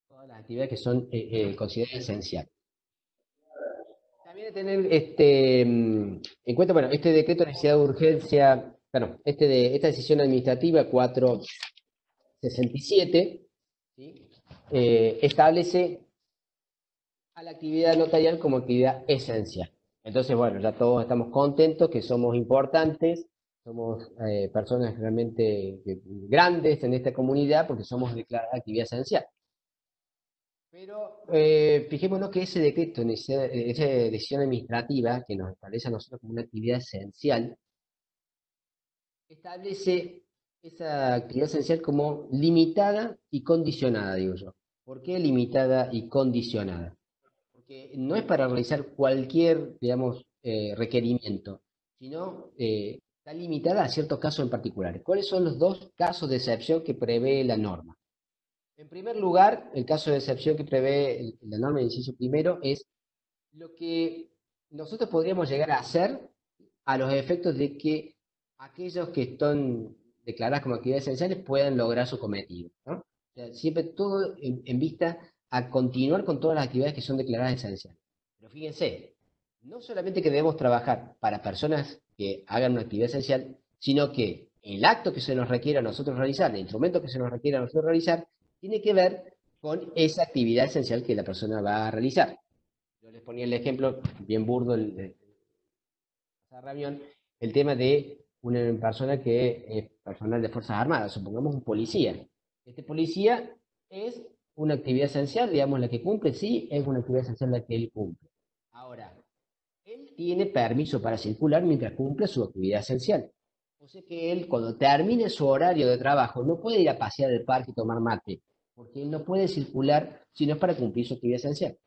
S2: todas las actividades que son consideradas esenciales. También tener en cuenta, bueno, este decreto de necesidad de urgencia, bueno, esta decisión administrativa 467, ¿sí? Establece a la actividad notarial como actividad esencial. Entonces, bueno, ya todos estamos contentos, que somos importantes, somos personas realmente grandes en esta comunidad porque somos declaradas actividad esencial. Pero fijémonos que ese decreto, esa decisión administrativa que nos establece a nosotros como una actividad esencial, establece esa actividad esencial como limitada y condicionada, digo yo. ¿Por qué limitada y condicionada? Porque no es para realizar cualquier, digamos, requerimiento, sino está limitada a ciertos casos en particulares. ¿Cuáles son los dos casos de excepción que prevé la norma? En primer lugar, el caso de excepción que prevé la norma de inciso primero es lo que nosotros podríamos llegar a hacer a los efectos de que aquellos que están declarados como actividades esenciales puedan lograr su cometido, ¿no? O sea, siempre todo en vista a continuar con todas las actividades que son declaradas esenciales. Pero fíjense, no solamente que debemos trabajar para personas que hagan una actividad esencial, sino que el acto que se nos requiere a nosotros realizar, el instrumento que se nos requiere a nosotros realizar, tiene que ver con esa actividad esencial que la persona va a realizar. Yo les ponía el ejemplo, bien burdo, esa reunión, el tema de una persona que es personal de Fuerzas Armadas, supongamos un policía. Este policía es una actividad esencial, digamos, la que cumple, sí, es una actividad esencial la que él cumple. Ahora, él tiene permiso para circular mientras cumple su actividad esencial. O sea que él, cuando termine su horario de trabajo, no puede ir a pasear al parque y tomar mate, porque él no puede circular si no es para cumplir su actividad esencial.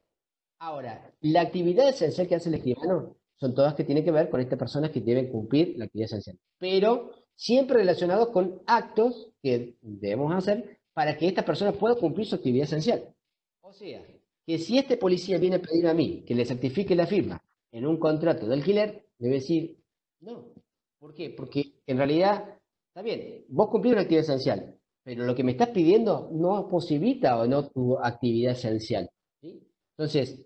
S2: Ahora, la actividad esencial que hace el escribano son todas que tienen que ver con estas personas que deben cumplir la actividad esencial, pero siempre relacionados con actos que debemos hacer para que esta persona pueda cumplir su actividad esencial. O sea, que si este policía viene a pedir a mí que le certifique la firma en un contrato de alquiler, debe decir, no. ¿Por qué? Porque en realidad, está bien, vos cumplís una actividad esencial, pero lo que me estás pidiendo no posibilita o no tu actividad esencial. ¿Sí? Entonces,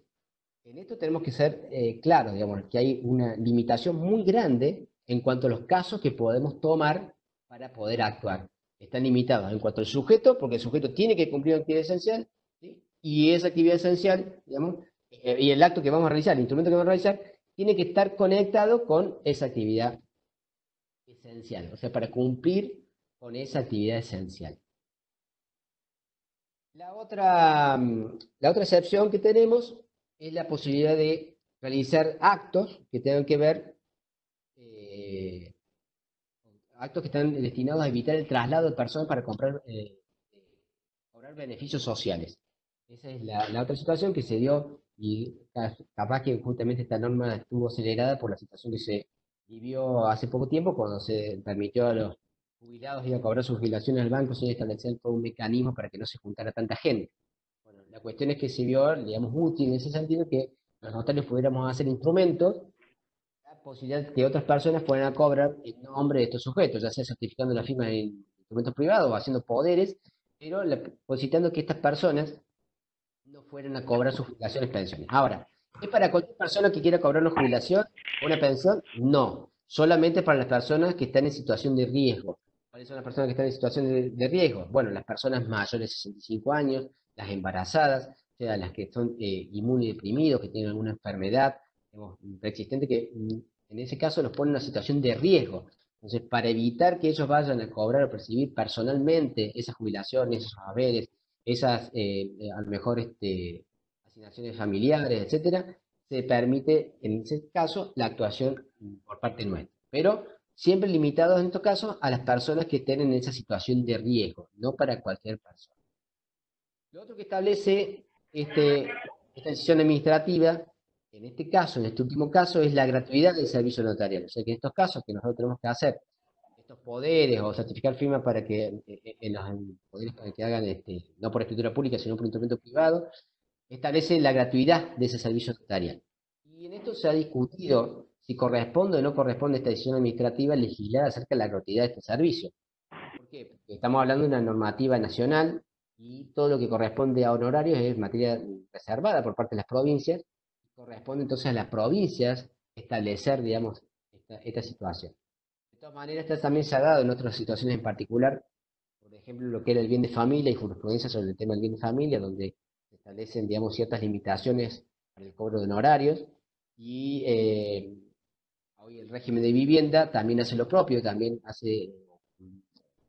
S2: en esto tenemos que ser claros, digamos, que hay una limitación muy grande en cuanto a los casos que podemos tomar para poder actuar. Están limitados en cuanto al sujeto, porque el sujeto tiene que cumplir una actividad esencial, ¿sí? Y esa actividad esencial, digamos, y el acto que vamos a realizar, el instrumento que vamos a realizar, tiene que estar conectado con esa actividad esencial, o sea, para cumplir con esa actividad esencial. La otra excepción que tenemos es la posibilidad de realizar actos que tengan que ver, eh, actos que están destinados a evitar el traslado de personas para cobrar beneficios sociales. Esa es la otra situación que se dio y capaz que justamente esta norma estuvo acelerada por la situación que se vivió hace poco tiempo cuando se permitió a los jubilados ir a cobrar sus jubilaciones al banco sin establecer todo un mecanismo para que no se juntara tanta gente. Bueno, la cuestión es que se vio, digamos, útil en ese sentido que los notarios pudiéramos hacer instrumentos, la posibilidad de que otras personas puedan cobrar en nombre de estos sujetos, ya sea certificando la firma en instrumentos privados o haciendo poderes, pero posibilitando que estas personas no fueran a cobrar sus jubilaciones y pensiones. Ahora, ¿es para cualquier persona que quiera cobrar una jubilación o una pensión? No, solamente para las personas que están en situación de riesgo. ¿Cuáles son las personas que están en situación de riesgo? Bueno, las personas mayores de 65 años, las embarazadas, o sea, las que son inmunodeprimidos, que tienen alguna enfermedad digamos, preexistente, que en ese caso los pone en una situación de riesgo. Entonces, para evitar que ellos vayan a cobrar o percibir personalmente esas jubilaciones, esos haberes, esas a lo mejor asignaciones familiares, etcétera, se permite en ese caso la actuación por parte nuestra. Pero siempre limitados en estos casos a las personas que estén en esa situación de riesgo, no para cualquier persona. Lo otro que establece esta decisión administrativa, en este caso, en este último caso, es la gratuidad del servicio notarial. O sea que en estos casos que nosotros tenemos que hacer estos poderes o certificar firmas para que en los poderes para que hagan no por escritura pública, sino por instrumento privado, establece la gratuidad de ese servicio notarial. Y en esto se ha discutido si corresponde o no corresponde esta decisión administrativa legislar acerca de la gratuidad de este servicio. ¿Por qué? Porque estamos hablando de una normativa nacional y todo lo que corresponde a honorarios es materia reservada por parte de las provincias. Corresponde entonces a las provincias establecer, digamos, esta situación. De todas maneras, esto también se ha dado en otras situaciones en particular, por ejemplo, lo que era el bien de familia y jurisprudencia sobre el tema del bien de familia, donde se establecen, digamos, ciertas limitaciones para el cobro de honorarios y hoy el régimen de vivienda también hace lo propio, también hace,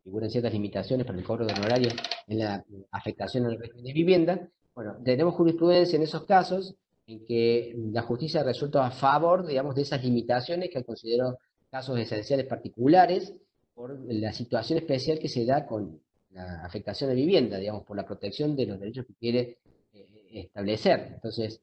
S2: figuran ciertas limitaciones para el cobro de honorarios en la afectación al régimen de vivienda. Bueno, tenemos jurisprudencia en esos casos en que la justicia resulta a favor, digamos, de esas limitaciones que considero casos esenciales particulares por la situación especial que se da con la afectación de vivienda, digamos, por la protección de los derechos que quiere establecer. Entonces,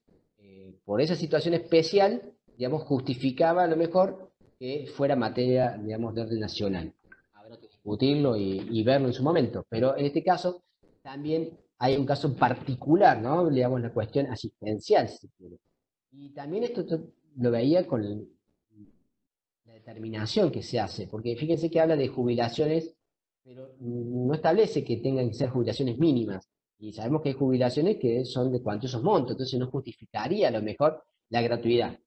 S2: por esa situación especial, digamos, justificaba a lo mejor que fuera materia, digamos, de orden nacional. Habrá que discutirlo y verlo en su momento, pero en este caso también hay un caso particular, ¿no? Digamos, la cuestión asistencial, si se quiere. Y también esto lo veía con la determinación que se hace, porque fíjense que habla de jubilaciones, pero no establece que tengan que ser jubilaciones mínimas. Y sabemos que hay jubilaciones que son de cuantiosos montos, entonces no justificaría a lo mejor la gratuidad.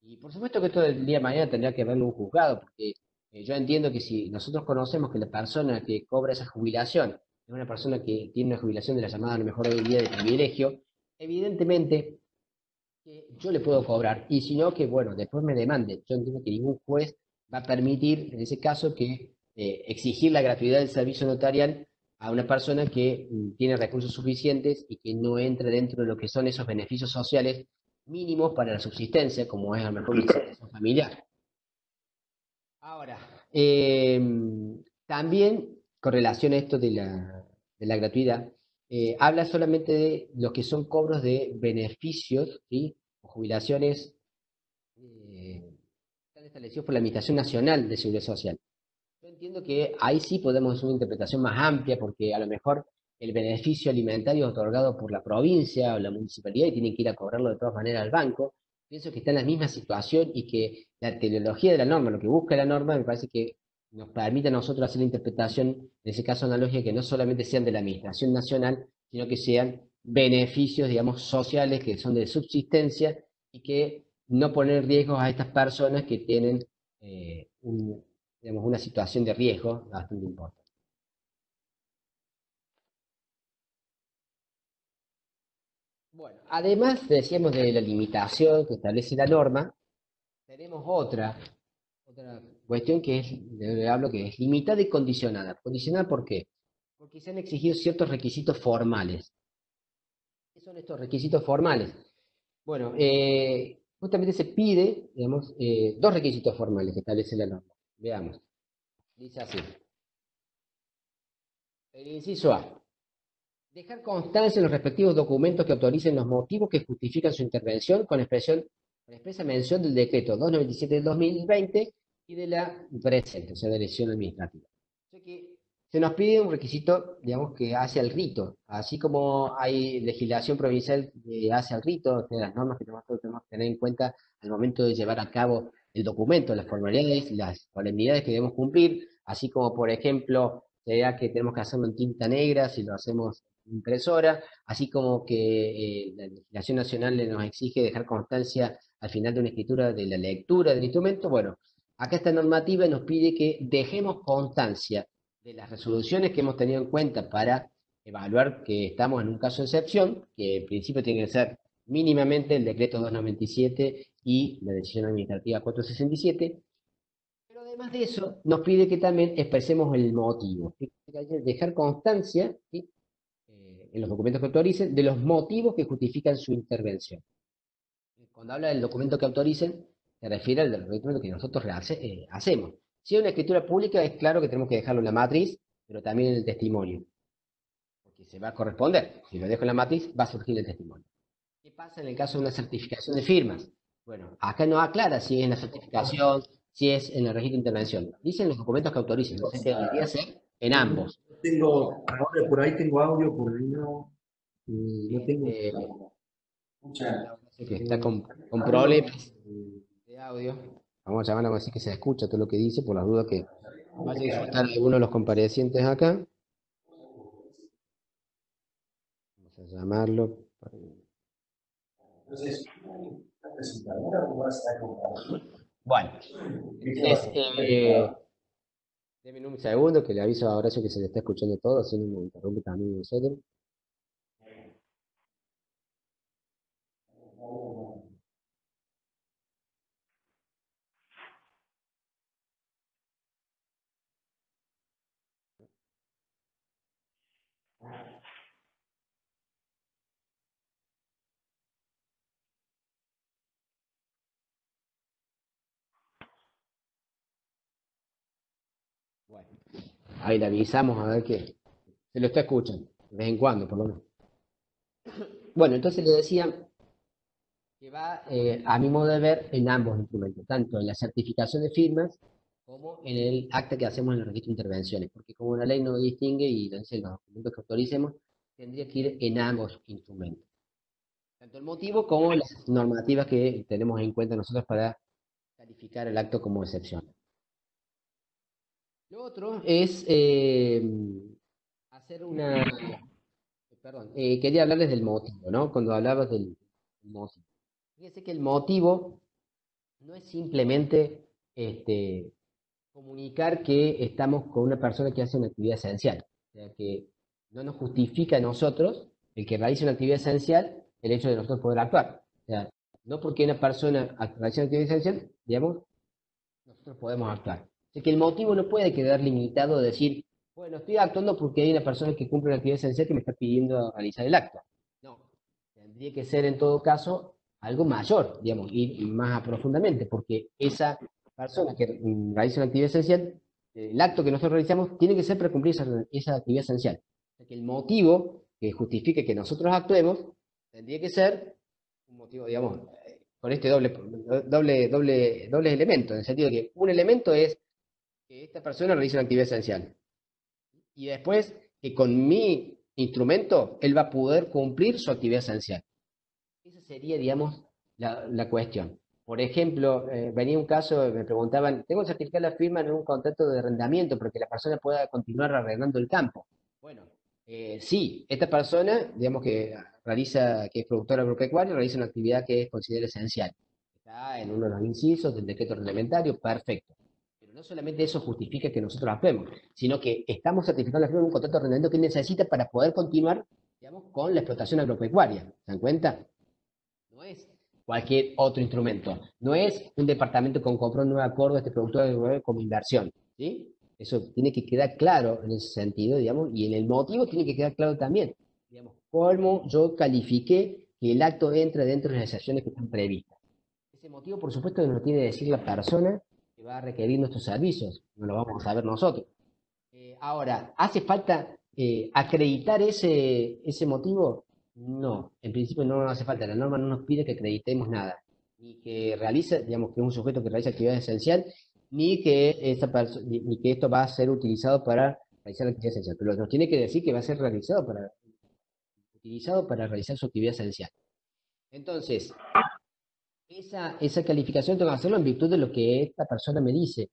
S2: Y por supuesto que esto del día de mañana tendrá que verlo un juzgado, porque yo entiendo que si nosotros conocemos que la persona que cobra esa jubilación es una persona que tiene una jubilación de la llamada a lo mejor hoy día de privilegio, evidentemente que yo le puedo cobrar, y si no, que bueno, después me demande. Yo entiendo que ningún juez va a permitir, en ese caso, que exigir la gratuidad del servicio notarial a una persona que tiene recursos suficientes y que no entre dentro de lo que son esos beneficios sociales mínimos para la subsistencia, como es a lo mejor una situación familiar. Ahora, también con relación a esto de la gratuidad, habla solamente de los que son cobros de beneficios, ¿sí? O jubilaciones están establecidos por la Administración Nacional de Seguridad Social. Yo entiendo que ahí sí podemos hacer una interpretación más amplia, porque a lo mejor el beneficio alimentario es otorgado por la provincia o la municipalidad y tienen que ir a cobrarlo de todas maneras al banco. Pienso que está en la misma situación y que la teleología de la norma, lo que busca la norma, me parece que nos permite a nosotros hacer la interpretación, en ese caso analógica, que no solamente sean de la Administración Nacional, sino que sean beneficios, digamos, sociales que son de subsistencia y que no poner riesgos a estas personas que tienen digamos, una situación de riesgo bastante importante. Bueno, además, decíamos de la limitación que establece la norma, tenemos otra cuestión que es, de lo que hablo, que es limitada y condicionada. ¿Condicionada por qué? Porque se han exigido ciertos requisitos formales. ¿Qué son estos requisitos formales? Bueno, justamente se pide, digamos, dos requisitos formales que establece la norma. Veamos. Dice así. El inciso A. Dejar constancia en los respectivos documentos que autoricen los motivos que justifican su intervención con expresa mención del decreto 297 del 2020 y de la presente, o sea, de elección administrativa. O sea que se nos pide un requisito, digamos, que hace al rito, así como hay legislación provincial que hace al rito, de las normas que nosotros tenemos que tener en cuenta al momento de llevar a cabo el documento, las formalidades, las solemnidades que debemos cumplir, así como, por ejemplo, sea que tenemos que hacerlo en tinta negra, si lo hacemos impresora, así como que la legislación nacional nos exige dejar constancia al final de una escritura de la lectura del instrumento. Bueno, acá esta normativa nos pide que dejemos constancia de las resoluciones que hemos tenido en cuenta para evaluar que estamos en un caso de excepción, que en principio tiene que ser mínimamente el decreto 297 y la decisión administrativa 467, pero además de eso nos pide que también expresemos el motivo, dejar constancia, ¿sí? En los documentos que autoricen, de los motivos que justifican su intervención. Cuando habla del documento que autoricen, se refiere al documento que nosotros hacemos. Si es una escritura pública, es claro que tenemos que dejarlo en la matriz, pero también en el testimonio, porque se va a corresponder. Si lo dejo en la matriz, va a surgir el testimonio. ¿Qué pasa en el caso de una certificación de firmas? Bueno, acá no aclara si es en la certificación, si es en el registro de intervención. Dicen los documentos que autoricen, entonces debería ser en ambos.
S1: Ahora por ahí tengo audio, por ahí no. No tengo.
S2: Este,
S1: Escucha,
S2: que está con problemas de audio. vamos a llamarlo así, que se escucha todo lo que dice, por las dudas que vaya a insultar a alguno de los comparecientes acá. Vamos a llamarlo. Bueno, entonces, denme un segundo que le aviso a Horacio que se le está escuchando todo, así no me interrumpe también nosotros. Bueno, ahí le avisamos a ver que se lo está escuchando, de vez en cuando, por lo menos. Bueno, entonces le decía que va, a mi modo de ver, en ambos instrumentos, tanto en la certificación de firmas como en el acta que hacemos en el registro de intervenciones, porque como la ley no distingue y entonces los documentos que autoricemos, tendría que ir en ambos instrumentos. Tanto el motivo como las normativas que tenemos en cuenta nosotros para calificar el acto como excepción. Lo otro es hacer una... Perdón, quería hablarles del motivo, ¿no? Cuando hablabas del motivo. Fíjense que el motivo no es simplemente comunicar que estamos con una persona que hace una actividad esencial. O sea, que no nos justifica a nosotros, el que realice una actividad esencial, el hecho de nosotros poder actuar. O sea, no porque una persona realice una actividad esencial, digamos, nosotros podemos actuar. O sea, que el motivo no puede quedar limitado a decir, bueno, estoy actuando porque hay una persona que cumple una actividad esencial que me está pidiendo realizar el acto. No, tendría que ser en todo caso algo mayor, digamos, ir más profundamente, porque esa persona que realiza una actividad esencial, el acto que nosotros realizamos tiene que ser para cumplir esa actividad esencial. O sea, que el motivo que justifique que nosotros actuemos tendría que ser un motivo, digamos, con este doble elemento, en el sentido de que un elemento es que esta persona realiza una actividad esencial y después que con mi instrumento él va a poder cumplir su actividad esencial. Esa sería, digamos, la cuestión. Por ejemplo, venía un caso, me preguntaban, ¿tengo que certificar la firma en un contrato de arrendamiento para que la persona pueda continuar arrendando el campo? Bueno, sí, esta persona, digamos que realiza, que es productora agropecuaria, realiza una actividad que es considerada esencial. Está en uno de los incisos del decreto reglamentario, perfecto. Pero no solamente eso justifica que nosotros actuemos, sino que estamos certificando la firma en un contrato de arrendamiento que necesita para poder continuar, digamos, con la explotación agropecuaria. ¿Se dan cuenta? No es cualquier otro instrumento. No es un departamento con compró un nuevo acuerdo a este productor de como inversión. ¿Sí? Eso tiene que quedar claro en ese sentido, digamos, y en el motivo tiene que quedar claro también. Digamos, cómo yo califiqué que el acto entra dentro de las excepciones que están previstas. Ese motivo, por supuesto, nos lo tiene que decir la persona que va a requerir nuestros servicios. No lo vamos a saber nosotros. Ahora, ¿hace falta acreditar ese motivo? No, en principio no hace falta. La norma no nos pide que acreditemos nada. Ni que realice, digamos, que es un sujeto que realiza actividad esencial, ni que esto va a ser utilizado para realizar la actividad esencial. Pero nos tiene que decir que va a ser utilizado para realizar su actividad esencial. Entonces, esa calificación tengo que hacerlo en virtud de lo que esta persona me dice.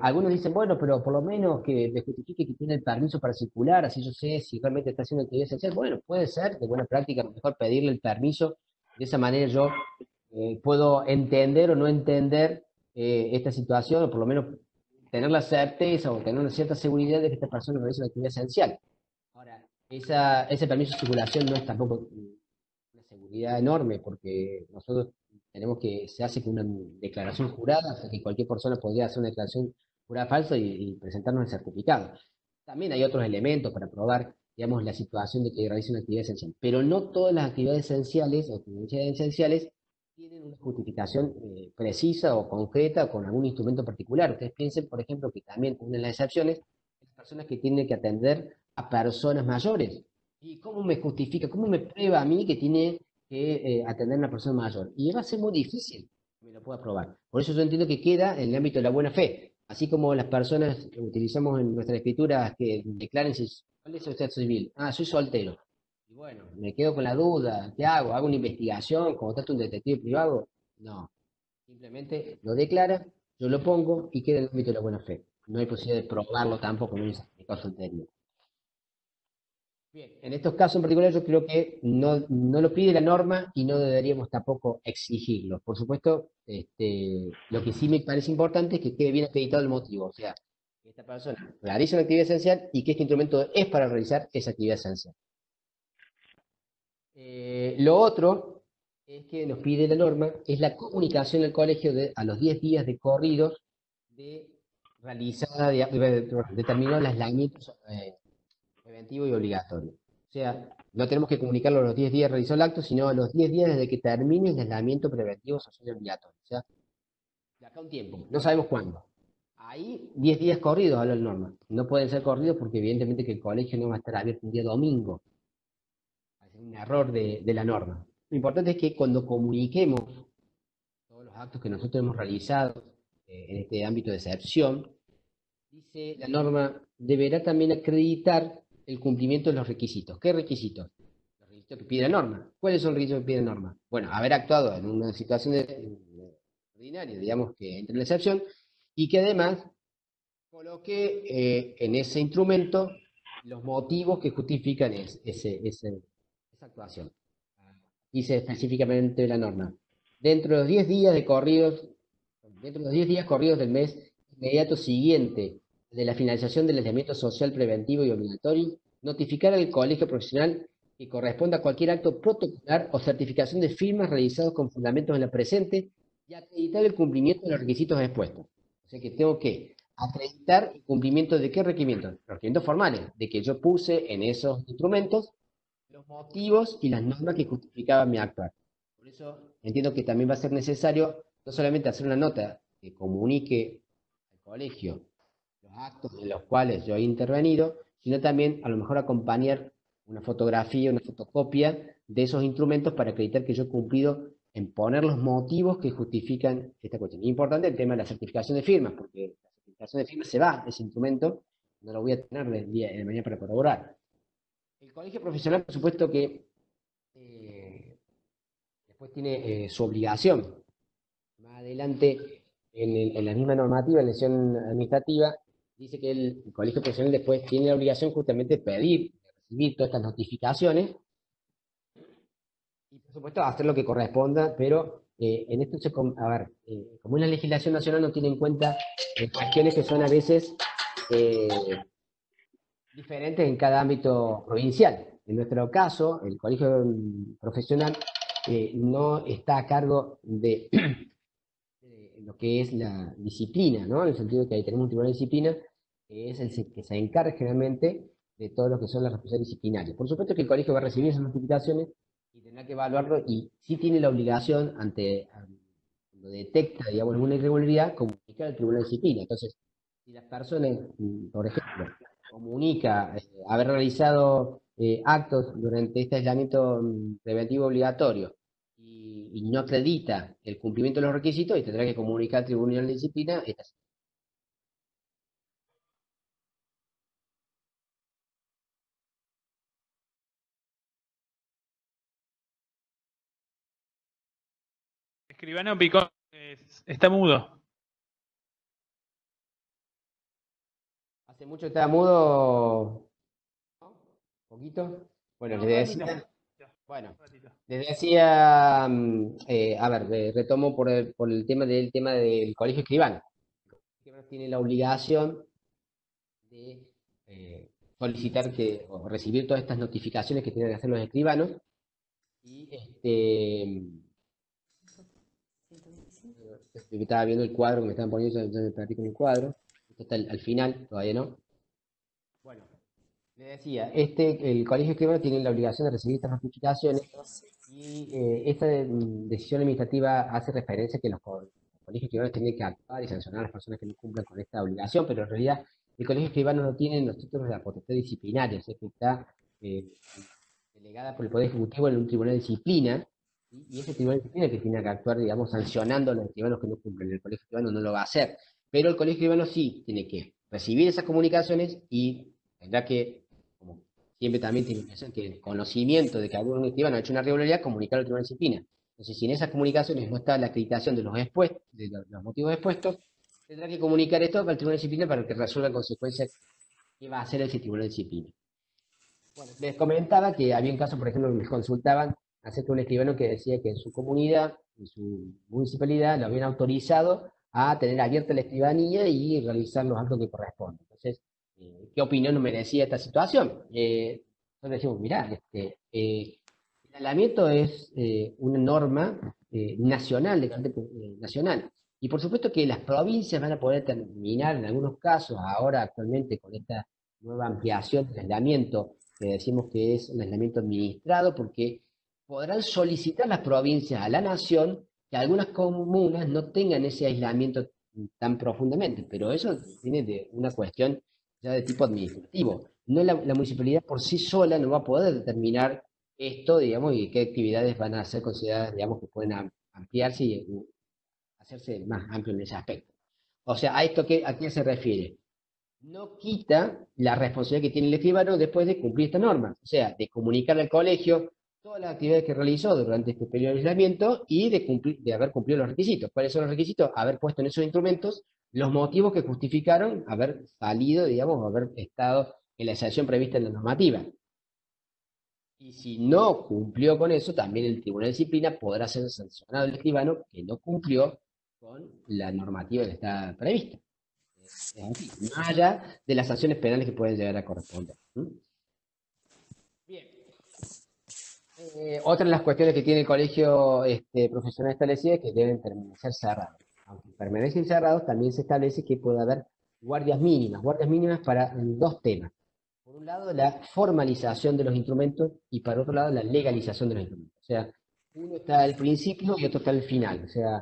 S2: Algunos dicen, bueno, pero por lo menos que me justifique que tiene el permiso para circular, así yo sé si realmente está haciendo actividad esencial. Bueno, puede ser, de buena práctica, a lo mejor pedirle el permiso. De esa manera yo puedo entender o no entender esta situación, o por lo menos tener la certeza o tener una cierta seguridad de que esta persona realiza una actividad esencial. Ahora, ese permiso de circulación no es tampoco una seguridad enorme, porque nosotros tenemos que, se hace con una declaración jurada, o sea que cualquier persona podría hacer una declaración jurada falsa y presentarnos el certificado. También hay otros elementos para probar, digamos, la situación de que realice una actividad esencial, pero no todas las actividades esenciales o actividades esenciales tienen una justificación precisa o concreta o con algún instrumento particular. Ustedes piensen, por ejemplo, que también una de las excepciones es las personas que tienen que atender a personas mayores. ¿Y cómo me justifica, cómo me prueba a mí que tiene que atender a una persona mayor? Y va a ser muy difícil que me lo pueda probar. Por eso yo entiendo que queda en el ámbito de la buena fe. Así como las personas que utilizamos en nuestras escrituras que declaren si, ¿cuál es su estado civil? Ah, soy soltero. Y bueno, me quedo con la duda, ¿qué hago? ¿Hago una investigación? ¿Contrato un detective privado? No. Simplemente lo declara, yo lo pongo y queda en el ámbito de la buena fe. No hay posibilidad de probarlo tampoco en un caso anterior. Bien, en estos casos en particular yo creo que no lo pide la norma y no deberíamos tampoco exigirlo. Por supuesto, lo que sí me parece importante es que quede bien acreditado el motivo, o sea, que esta persona realiza una actividad esencial y que este instrumento es para realizar esa actividad esencial. Lo otro es que nos pide la norma, es la comunicación al colegio a los 10 días de corridos de realizar determinados aislamientos preventivo y obligatorio. O sea, no tenemos que comunicarlo a los 10 días realizó el acto, sino a los 10 días desde que termine el aislamiento preventivo social y obligatorio. O sea, de acá a un tiempo, no sabemos cuándo. Ahí 10 días corridos habla la norma. No pueden ser corridos porque evidentemente que el colegio no va a estar abierto un día domingo. Es un error de la norma. Lo importante es que cuando comuniquemos todos los actos que nosotros hemos realizado en este ámbito de excepción, dice la norma, deberá también acreditar el cumplimiento de los requisitos. ¿Qué requisitos? Los requisitos que pide la norma. ¿Cuáles son los requisitos que pide la norma? Bueno, haber actuado en una situación ordinaria, digamos que entre en la excepción, y que además coloque en ese instrumento los motivos que justifican esa actuación. Dice específicamente la norma. Dentro de los 10 días de corridos, dentro de los 10 días corridos del mes inmediato siguiente de la finalización del aislamiento social preventivo y obligatorio, notificar al colegio profesional que corresponda a cualquier acto protocolar o certificación de firmas realizados con fundamentos en la presente y acreditar el cumplimiento de los requisitos expuestos. O sea que tengo que acreditar el cumplimiento de qué requerimientos. Los requerimientos formales, de que yo puse en esos instrumentos los motivos y las normas que justificaban mi actuar. Por eso entiendo que también va a ser necesario no solamente hacer una nota que comunique al colegio los actos en los cuales yo he intervenido, sino también a lo mejor acompañar una fotografía, una fotocopia de esos instrumentos para acreditar que yo he cumplido en poner los motivos que justifican esta cuestión. Y importante el tema de la certificación de firmas, porque la certificación de firmas se va, ese instrumento, no lo voy a tener de mañana para corroborar. El colegio profesional, por supuesto que después tiene su obligación. Más adelante, en la misma normativa, en la lesión administrativa, dice que el colegio profesional después tiene la obligación justamente de pedir, de recibir todas estas notificaciones y, por supuesto, hacer lo que corresponda, pero en esto a ver, como una legislación nacional no tiene en cuenta cuestiones que son a veces eh, diferentes en cada ámbito provincial. En nuestro caso, el colegio profesional no está a cargo de lo que es la disciplina, ¿no? En el sentido de que ahí tenemos un tribunal de disciplina que es el que se encarga generalmente de todo lo que son las responsabilidades disciplinarias. Por supuesto que el colegio va a recibir esas notificaciones y tendrá que evaluarlo y sí tiene la obligación cuando detecta, digamos, alguna irregularidad, comunicar al tribunal de disciplina. Entonces, si las personas, por ejemplo, comunica haber realizado actos durante este aislamiento preventivo obligatorio y no acredita el cumplimiento de los requisitos y tendrá que comunicar al Tribunal de Disciplina esta.
S3: Escribano Picón está mudo.
S2: Hace mucho estaba mudo, ¿no? ¿Poquito? Bueno,
S3: No,
S2: les
S3: un ratito.
S2: decía,
S3: Ya,
S2: bueno,
S3: un ratito.
S2: les decía, a ver, retomo por el tema del colegio escribano. El colegio escribano tiene la obligación de solicitar o recibir todas estas notificaciones que tienen que hacer los escribanos y estaba viendo el cuadro que me estaban poniendo, yo me platico en el cuadro. Esto está al final, todavía no. Bueno, le decía, el colegio escribano tiene la obligación de recibir estas notificaciones y esta decisión administrativa hace referencia a que los colegios escribanos tienen que actuar y sancionar a las personas que no cumplan con esta obligación, pero en realidad el colegio escribano no tiene los títulos de la potestad disciplinaria, es que está eh, delegada por el Poder Ejecutivo en un tribunal de disciplina, ¿sí? Y ese tribunal de disciplina que tiene que actuar, digamos, sancionando a los escribanos que no cumplen. El colegio escribano no lo va a hacer, pero el colegio escribano sí tiene que recibir esas comunicaciones y tendrá que, como siempre también tiene que hacer que el conocimiento de que algún escribano ha hecho una irregularidad, comunicar al tribunal de disciplina. Entonces, si en esas comunicaciones no está la acreditación de los motivos expuestos, tendrá que comunicar esto al Tribunal de Disciplina para que resuelva en consecuencia qué va a hacer ese Tribunal de Disciplina. Bueno, les comentaba que había un caso, por ejemplo, que me consultaban acerca de un escribano que decía que en su comunidad, en su municipalidad, lo habían autorizado a tener abierta la escribanía y realizar los actos que corresponden. Entonces, ¿qué opinión merecía esta situación? Nosotros decimos, mirá, el aislamiento es una norma nacional, de carácter nacional. Y por supuesto que las provincias van a poder terminar en algunos casos, ahora actualmente con esta nueva ampliación del aislamiento, que decimos que es un aislamiento administrado, porque podrán solicitar las provincias a la nación que algunas comunas no tengan ese aislamiento tan profundamente, pero eso viene de una cuestión ya de tipo administrativo. No la municipalidad por sí sola no va a poder determinar esto, digamos, y qué actividades van a ser consideradas, digamos, que pueden ampliarse y hacerse más amplio en ese aspecto. O sea, ¿a qué se refiere? No quita la responsabilidad que tiene el escribano después de cumplir esta norma, o sea, de comunicar al colegio todas las actividades que realizó durante este periodo de aislamiento y de haber cumplido los requisitos. ¿Cuáles son los requisitos? Haber puesto en esos instrumentos los motivos que justificaron haber salido, digamos, haber estado en la excepción prevista en la normativa. Y si no cumplió con eso, también el Tribunal de Disciplina podrá ser sancionado el escribano que no cumplió con la normativa que está prevista. Es así, más allá de las sanciones penales que pueden llegar a corresponder. Bien. Otra de las cuestiones que tiene el colegio profesional establecido es que deben permanecer cerrados. Aunque permanecen cerrados, también se establece que puede haber guardias mínimas para dos temas. Por un lado, la formalización de los instrumentos y por otro lado, la legalización de los instrumentos. O sea, uno está al principio y otro está al final. O sea,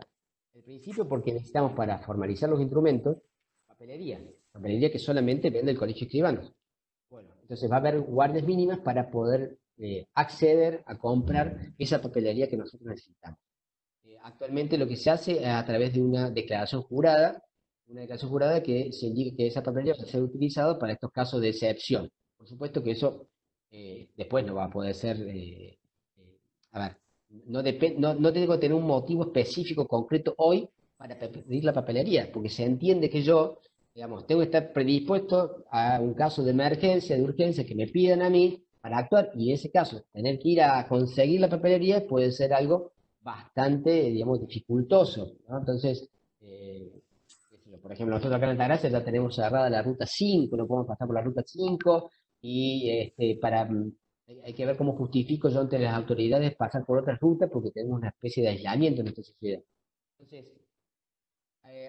S2: el principio porque necesitamos para formalizar los instrumentos papelería que solamente vende el colegio de escribanos. Bueno, entonces va a haber guardias mínimas para poder acceder a comprar esa papelería que nosotros necesitamos. Actualmente lo que se hace es a través de una declaración jurada que se indica que esa papelería va a ser utilizada para estos casos de excepción. Por supuesto que eso después no va a poder ser, a ver, no tengo que tener un motivo específico, concreto hoy para pedir la papelería, porque se entiende que yo, digamos, tengo que estar predispuesto a un caso de emergencia, de urgencia, que me pidan a mí para actuar, y en ese caso, tener que ir a conseguir la papelería puede ser algo bastante, digamos, dificultoso, ¿no? Entonces, por ejemplo, nosotros acá en Altagracia ya tenemos cerrada la ruta 5, no podemos pasar por la ruta 5, y hay que ver cómo justifico yo ante las autoridades pasar por otras rutas porque tenemos una especie de aislamiento en nuestra sociedad. Entonces,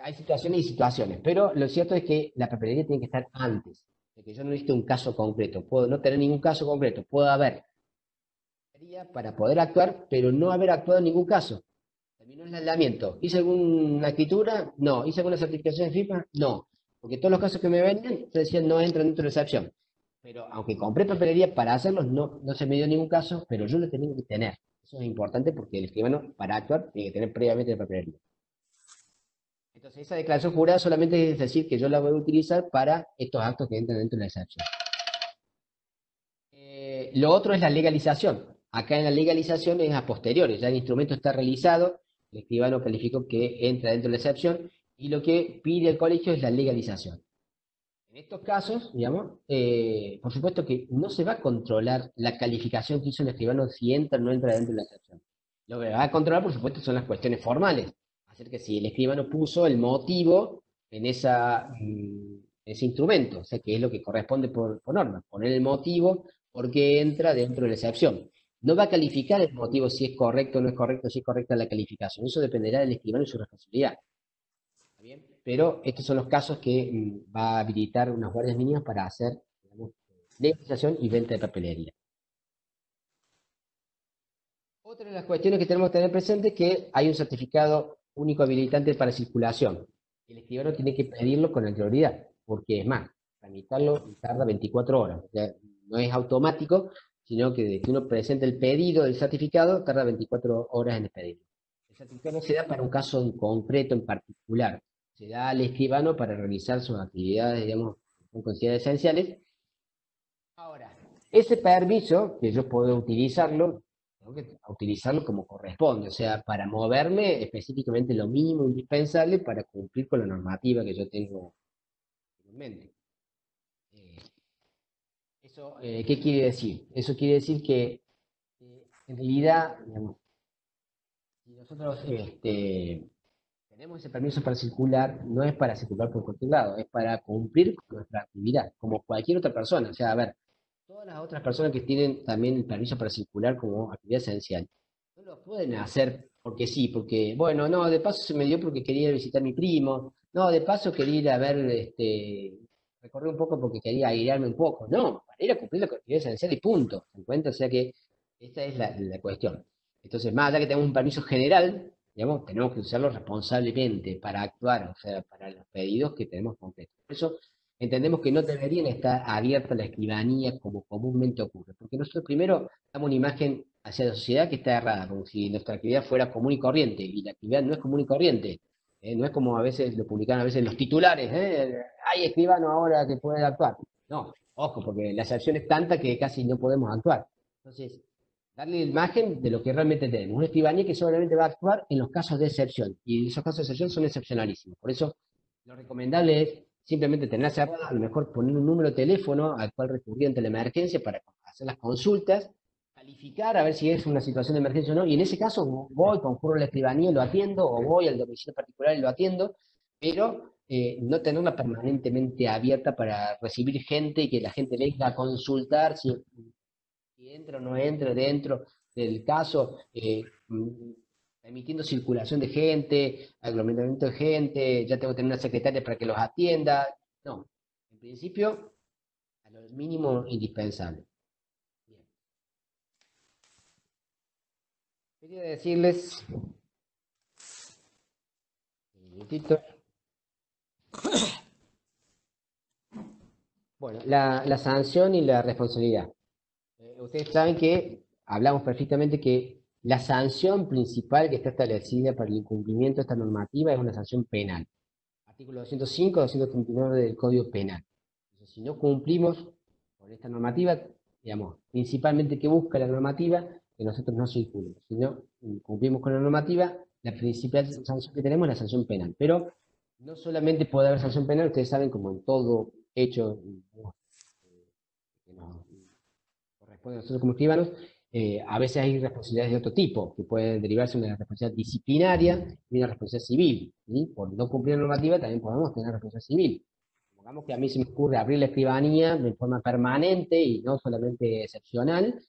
S2: hay situaciones y situaciones, pero lo cierto es que la papelería tiene que estar antes, de que yo no necesito un caso concreto, puedo no tener ningún caso concreto, puedo haber para poder actuar, pero no haber actuado en ningún caso. ¿Terminó el aislamiento? ¿Hice alguna escritura? No. ¿Hice alguna certificación de FIFA? No. Porque todos los casos que me venían, se decían no entran dentro de la excepción. Pero aunque compré papelería para hacerlos, no se me dio ningún caso, pero yo lo tenía que tener. Eso es importante porque el escribano, para actuar, tiene que tener previamente la papelería. Entonces, esa declaración jurada solamente es decir que yo la voy a utilizar para estos actos que entran dentro de la excepción. Lo otro es la legalización. Acá en la legalización es a posteriori, ya el instrumento está realizado, el escribano calificó que entra dentro de la excepción y lo que pide el colegio es la legalización. En estos casos, digamos, por supuesto que no se va a controlar la calificación que hizo el escribano si entra o no entra dentro de la excepción. Lo que va a controlar, por supuesto, son las cuestiones formales. Hacer que si el escribano puso el motivo en ese instrumento, o sea, que es lo que corresponde por norma, poner el motivo porque entra dentro de la excepción. No va a calificar el motivo si es correcto o no es correcto, si es correcta la calificación. Eso dependerá del escribano y su responsabilidad. ¿Está bien? Pero estos son los casos que va a habilitar unas guardias mínimas para hacer, digamos, legalización y venta de papelería. Otra de las cuestiones que tenemos que tener presente es que hay un certificado único habilitante para circulación. El escribano tiene que pedirlo con anterioridad, porque es más, tramitarlo tarda 24 horas. O sea, no es automático, sino que desde que uno presenta el pedido del certificado, tarda 24 horas en expedirlo. El certificado no se da para un caso en concreto, en particular. Se da al escribano para realizar sus actividades, digamos, con consideradas esenciales. Ahora, ese permiso, que yo puedo utilizarlo, tengo que utilizarlo como corresponde, o sea, para moverme específicamente lo mínimo indispensable para cumplir con la normativa que yo tengo en mente. Eh, ¿Qué quiere decir? Eso quiere decir que en realidad, digamos, si nosotros tenemos ese permiso para circular, no es para circular por cualquier lado, es para cumplir con nuestra actividad, como cualquier otra persona. O sea, a ver, todas las otras personas que tienen también el permiso para circular como actividad esencial, no lo pueden hacer porque sí, porque, bueno, no, de paso se me dio porque quería ir a visitar a mi primo, no, de paso quería ir a ver, recorrer un poco porque quería airearme un poco, no, para ir a cumplir la actividad esencial y punto, ¿se encuentra? O sea que esta es la cuestión. Entonces, más allá que tenemos un permiso general, digamos, tenemos que usarlo responsablemente para actuar, o sea, para los pedidos que tenemos concretos. Por eso entendemos que no deberían estar abiertas la escribanía como comúnmente ocurre, porque nosotros primero damos una imagen hacia la sociedad que está errada, como si nuestra actividad fuera común y corriente, y la actividad no es común y corriente. No es como a veces lo publican a veces en los titulares, hay escribano ahora que puede actuar. No, ojo, porque la excepción es tanta que casi no podemos actuar. Entonces, darle la imagen de lo que realmente tenemos. Una escribanía que solamente va a actuar en los casos de excepción. Y esos casos de excepción son excepcionalísimos. Por eso, lo recomendable es simplemente tenerla cerrada, a lo mejor poner un número de teléfono al cual recurrir ante la emergencia para hacer las consultas, calificar a ver si es una situación de emergencia o no. Y en ese caso, voy, concurro a la escribanía y lo atiendo, o voy al domicilio particular y lo atiendo, pero no tenerla permanentemente abierta para recibir gente y que la gente venga a consultar si entra o no entra dentro del caso, emitiendo circulación de gente, aglomeramiento de gente, ya tengo que tener una secretaria para que los atienda. No, en principio, a lo mínimo indispensable. Bien. Quería decirles, un minutito. Bueno, la sanción y la responsabilidad. Ustedes saben que hablamos perfectamente que la sanción principal que está establecida para el incumplimiento de esta normativa es una sanción penal. Artículo 205, 239 del Código Penal. Entonces, si no cumplimos con esta normativa, digamos, principalmente que busca la normativa, que nosotros no circulemos. Si no cumplimos con la normativa, la principal sanción que tenemos es la sanción penal. Pero no solamente puede haber sanción penal, ustedes saben, como en todo hecho que nos corresponde a nosotros como escribanos, a veces hay responsabilidades de otro tipo, que pueden derivarse de una responsabilidad disciplinaria y una responsabilidad civil. ¿Sí? Por no cumplir la normativa también podemos tener responsabilidad civil. Supongamos que a mí se me ocurre abrir la escribanía de forma permanente y no solamente excepcional,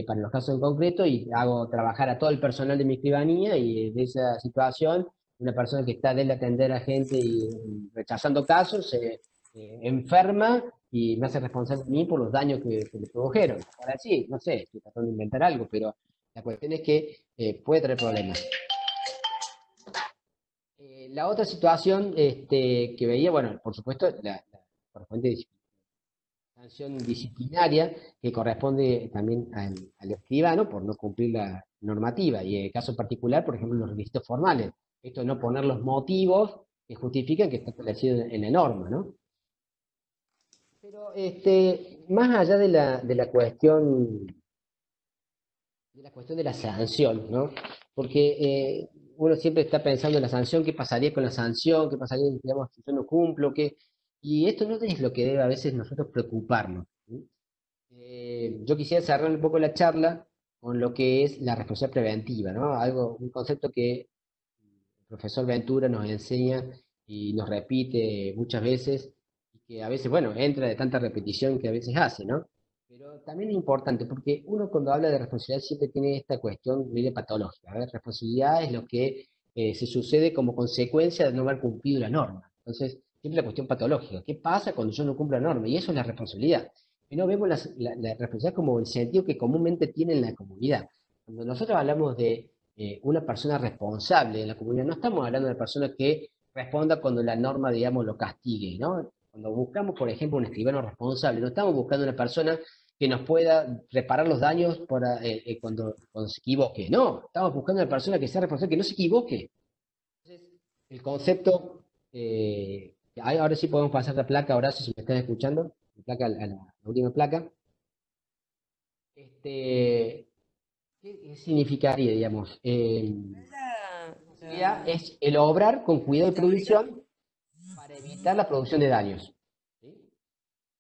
S2: para los casos en concreto, y hago trabajar a todo el personal de mi escribanía, y de esa situación, una persona que está de atender a gente y rechazando casos, se enferma y me hace responsable a mí por los daños que le produjeron. Ahora sí, no sé, estoy tratando de inventar algo, pero la cuestión es que puede traer problemas. La otra situación que veía, bueno, por supuesto, la correspondiente sanción disciplinaria que corresponde también al escribano por no cumplir la normativa, y en el caso particular, por ejemplo, los requisitos formales. Esto de no poner los motivos que justifican que está establecido en la norma, ¿no? Pero más allá de la cuestión de la sanción, ¿no? Porque uno siempre está pensando en la sanción, qué pasaría con la sanción, qué pasaría, digamos, si yo no cumplo, qué... Y esto no es lo que debe a veces nosotros preocuparnos. ¿Sí? Yo quisiera cerrar un poco la charla con lo que es la responsabilidad preventiva, ¿no? Un concepto que el profesor Ventura nos enseña y nos repite muchas veces, y que a veces, bueno, entra de tanta repetición que a veces hace, ¿no? Pero también es importante, porque uno cuando habla de responsabilidad siempre tiene esta cuestión medio patológica. A ver, responsabilidad es lo que se sucede como consecuencia de no haber cumplido la norma. Entonces, siempre la cuestión patológica. ¿Qué pasa cuando yo no cumplo la norma? Y eso es la responsabilidad. Y no vemos la responsabilidad como el sentido que comúnmente tiene en la comunidad. Cuando nosotros hablamos de una persona responsable en la comunidad, no estamos hablando de una persona que responda cuando la norma, digamos, lo castigue, ¿no? Cuando buscamos, por ejemplo, un escribano responsable, no estamos buscando una persona que nos pueda reparar los daños cuando se equivoque. No, estamos buscando una persona que sea responsable, que no se equivoque. Entonces, el concepto, ahora sí podemos pasar la placa, Horacio, si me están escuchando, la última placa. Este, ¿Qué significaría, digamos?
S4: Ya,
S2: Es el obrar con cuidado de producción para evitar la producción de daños. ¿Sí?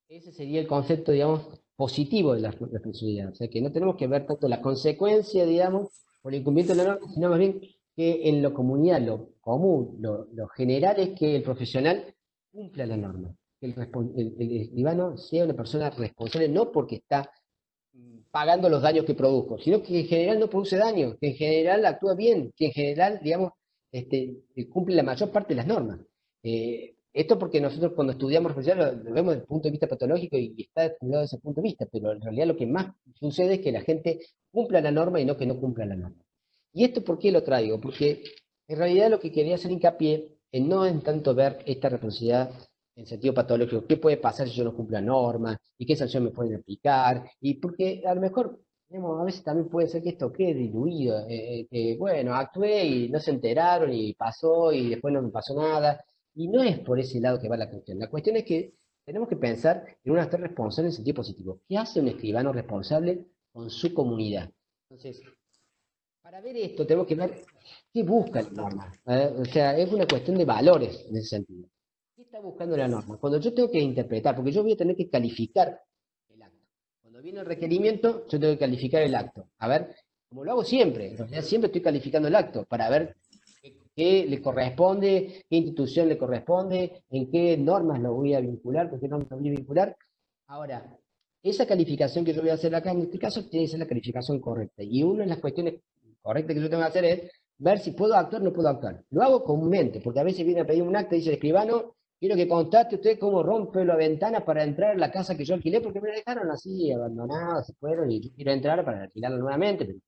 S2: Ese sería el concepto, digamos, positivo de la responsabilidad. O sea, que no tenemos que ver tanto la consecuencia, digamos, por el incumplimiento de la norma, sino más bien que en lo comunidad, lo común, lo general es que el profesional cumpla la norma. Que el escribano sea una persona responsable, no porque está pagando los daños que produjo, sino que en general no produce daño, que en general actúa bien, que en general, digamos, cumple la mayor parte de las normas. Esto porque nosotros cuando estudiamos responsabilidad lo vemos desde el punto de vista patológico y está estudiado desde ese punto de vista, pero en realidad lo que más sucede es que la gente cumpla la norma y no que no cumpla la norma. ¿Y esto por qué lo traigo? Porque en realidad lo que quería hacer hincapié no es tanto ver esta responsabilidad en sentido patológico, qué puede pasar si yo no cumplo la norma y qué sanción me pueden aplicar, y porque a lo mejor, digamos, a veces también puede ser que esto quede diluido, que bueno, actué y no se enteraron y pasó y después no me pasó nada, y no es por ese lado que va la cuestión es que tenemos que pensar en un actor responsable en sentido positivo. ¿Qué hace un escribano responsable con su comunidad? Entonces, para ver esto tenemos que ver qué busca la norma. O sea, es una cuestión de valores en ese sentido. ¿Qué está buscando la norma? Cuando yo tengo que interpretar, porque yo voy a tener que calificar el acto. Cuando viene el requerimiento, yo tengo que calificar el acto. A ver, como lo hago siempre, en realidad siempre estoy calificando el acto para ver qué le corresponde, qué institución le corresponde, en qué normas lo voy a vincular, con qué normas lo voy a vincular. Ahora, esa calificación que yo voy a hacer acá, en este caso, tiene que ser la calificación correcta. Y una de las cuestiones correctas que yo tengo que hacer es ver si puedo actuar o no puedo actuar. Lo hago comúnmente, porque a veces viene a pedir un acta y dice el escribano, quiero que constate usted cómo rompe la ventana para entrar en la casa que yo alquilé, porque me la dejaron así, abandonada, se fueron, y yo quiero entrar para alquilarla nuevamente, pero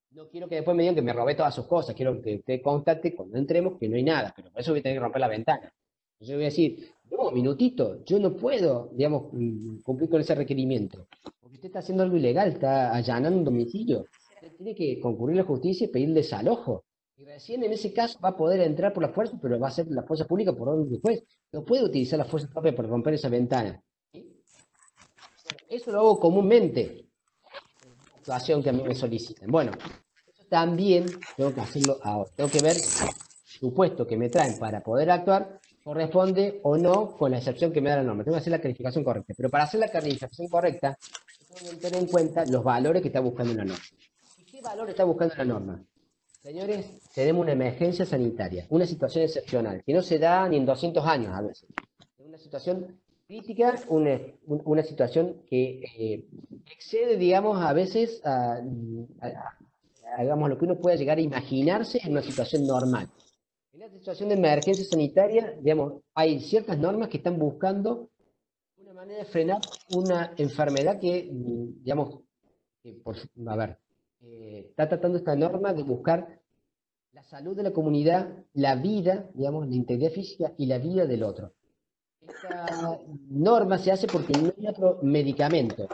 S2: no quiero que después me digan que me robé todas sus cosas, quiero que usted constate cuando entremos que no hay nada, pero por eso voy a tener que romper la ventana. Yo voy a decir, no, minutito, yo no puedo, digamos, cumplir con ese requerimiento, porque usted está haciendo algo ilegal, está allanando un domicilio. Usted tiene que concurrir a la justicia y pedir desalojo. Y recién en ese caso va a poder entrar por la fuerza, pero va a ser la fuerza pública por orden del juez. No puede utilizar la fuerza propia para romper esa ventana. ¿Sí? Eso lo hago comúnmente, situación que a mí me solicitan. Bueno, eso también tengo que hacerlo ahora. Tengo que ver si el supuesto que me traen para poder actuar corresponde o no con la excepción que me da la norma. Tengo que hacer la calificación correcta. Pero para hacer la calificación correcta, tengo que tener en cuenta los valores que está buscando la norma. ¿Y qué valor está buscando la norma? Señores, tenemos una emergencia sanitaria, una situación excepcional, que no se da ni en 200 años a veces. Es una situación crítica, una situación que excede, digamos, a veces digamos, lo que uno pueda llegar a imaginarse en una situación normal. En la situación de emergencia sanitaria, digamos, hay ciertas normas que están buscando una manera de frenar una enfermedad que, digamos, a ver, está tratando esta norma de buscar la salud de la comunidad, la vida, digamos, la integridad física y la vida del otro. Esta norma se hace porque no hay otro medicamento.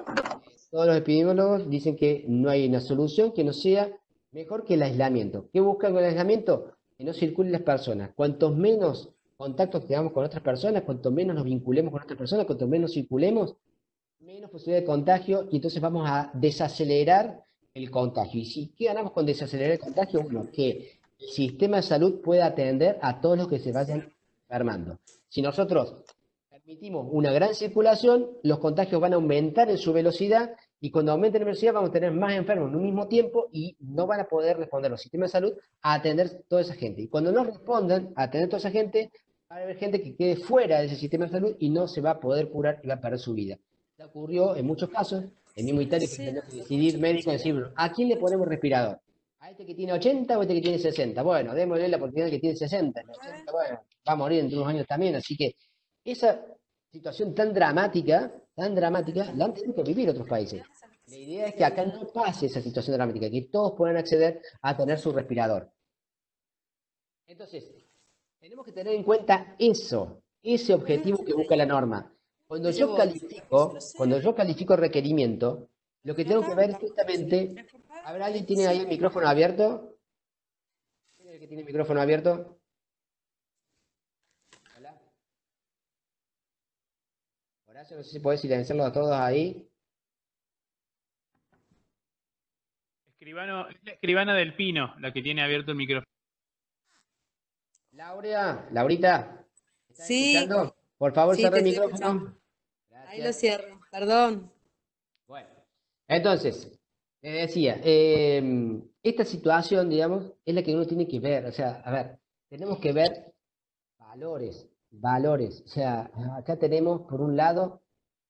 S2: Todos los epidemiólogos dicen que no hay una solución que no sea mejor que el aislamiento. ¿Qué buscan con el aislamiento? Que no circulen las personas. Cuantos menos contactos tengamos con otras personas, cuanto menos nos vinculemos con otras personas, cuanto menos circulemos, menos posibilidad de contagio y entonces vamos a desacelerar el contagio. ¿Y si qué ganamos con desacelerar el contagio? Bueno, que el sistema de salud pueda atender a todos los que se vayan enfermando. Si nosotros permitimos una gran circulación, los contagios van a aumentar en su velocidad y cuando aumente la velocidad vamos a tener más enfermos en un mismo tiempo y no van a poder responder los sistemas de salud a atender toda esa gente. Y cuando no respondan a atender toda esa gente, va a haber gente que quede fuera de ese sistema de salud y no se va a poder curar y va a perder su vida. Ya ocurrió en muchos casos, el mismo Italia que
S4: sí,
S2: tenía que decidir médico decir, ¿a quién le ponemos respirador? ¿A este que tiene 80 o a este que tiene 60? Bueno, démosle la oportunidad al que tiene 60. El 80, bueno, va a morir dentro de unos años también, así que esa situación tan dramática, la han tenido que vivir otros países. La idea es que acá no pase esa situación dramática, que todos puedan acceder a tener su respirador. Entonces, tenemos que tener en cuenta eso, ese objetivo que busca la norma. Cuando yo califico requerimiento, lo que tengo que ver es justamente, a ver, ¿alguien tiene ahí el micrófono abierto? ¿Quién es el que tiene el micrófono abierto? Hola. Horacio, no sé si podés silenciarlos a todos ahí.
S3: Es la escribana del Pino, la que tiene abierto el micrófono.
S2: Laurita, ¿estás
S4: Sí,
S2: escuchando? Por favor,
S4: sí,
S2: cerra
S4: te
S2: el
S4: estoy escuchando.
S2: micrófono.
S4: Ahí lo
S2: Gracias.
S4: cierro, perdón.
S2: Bueno, entonces, le decía, esta situación, digamos, es la que uno tiene que ver. O sea, a ver, tenemos que ver valores. O sea, acá tenemos, por un lado,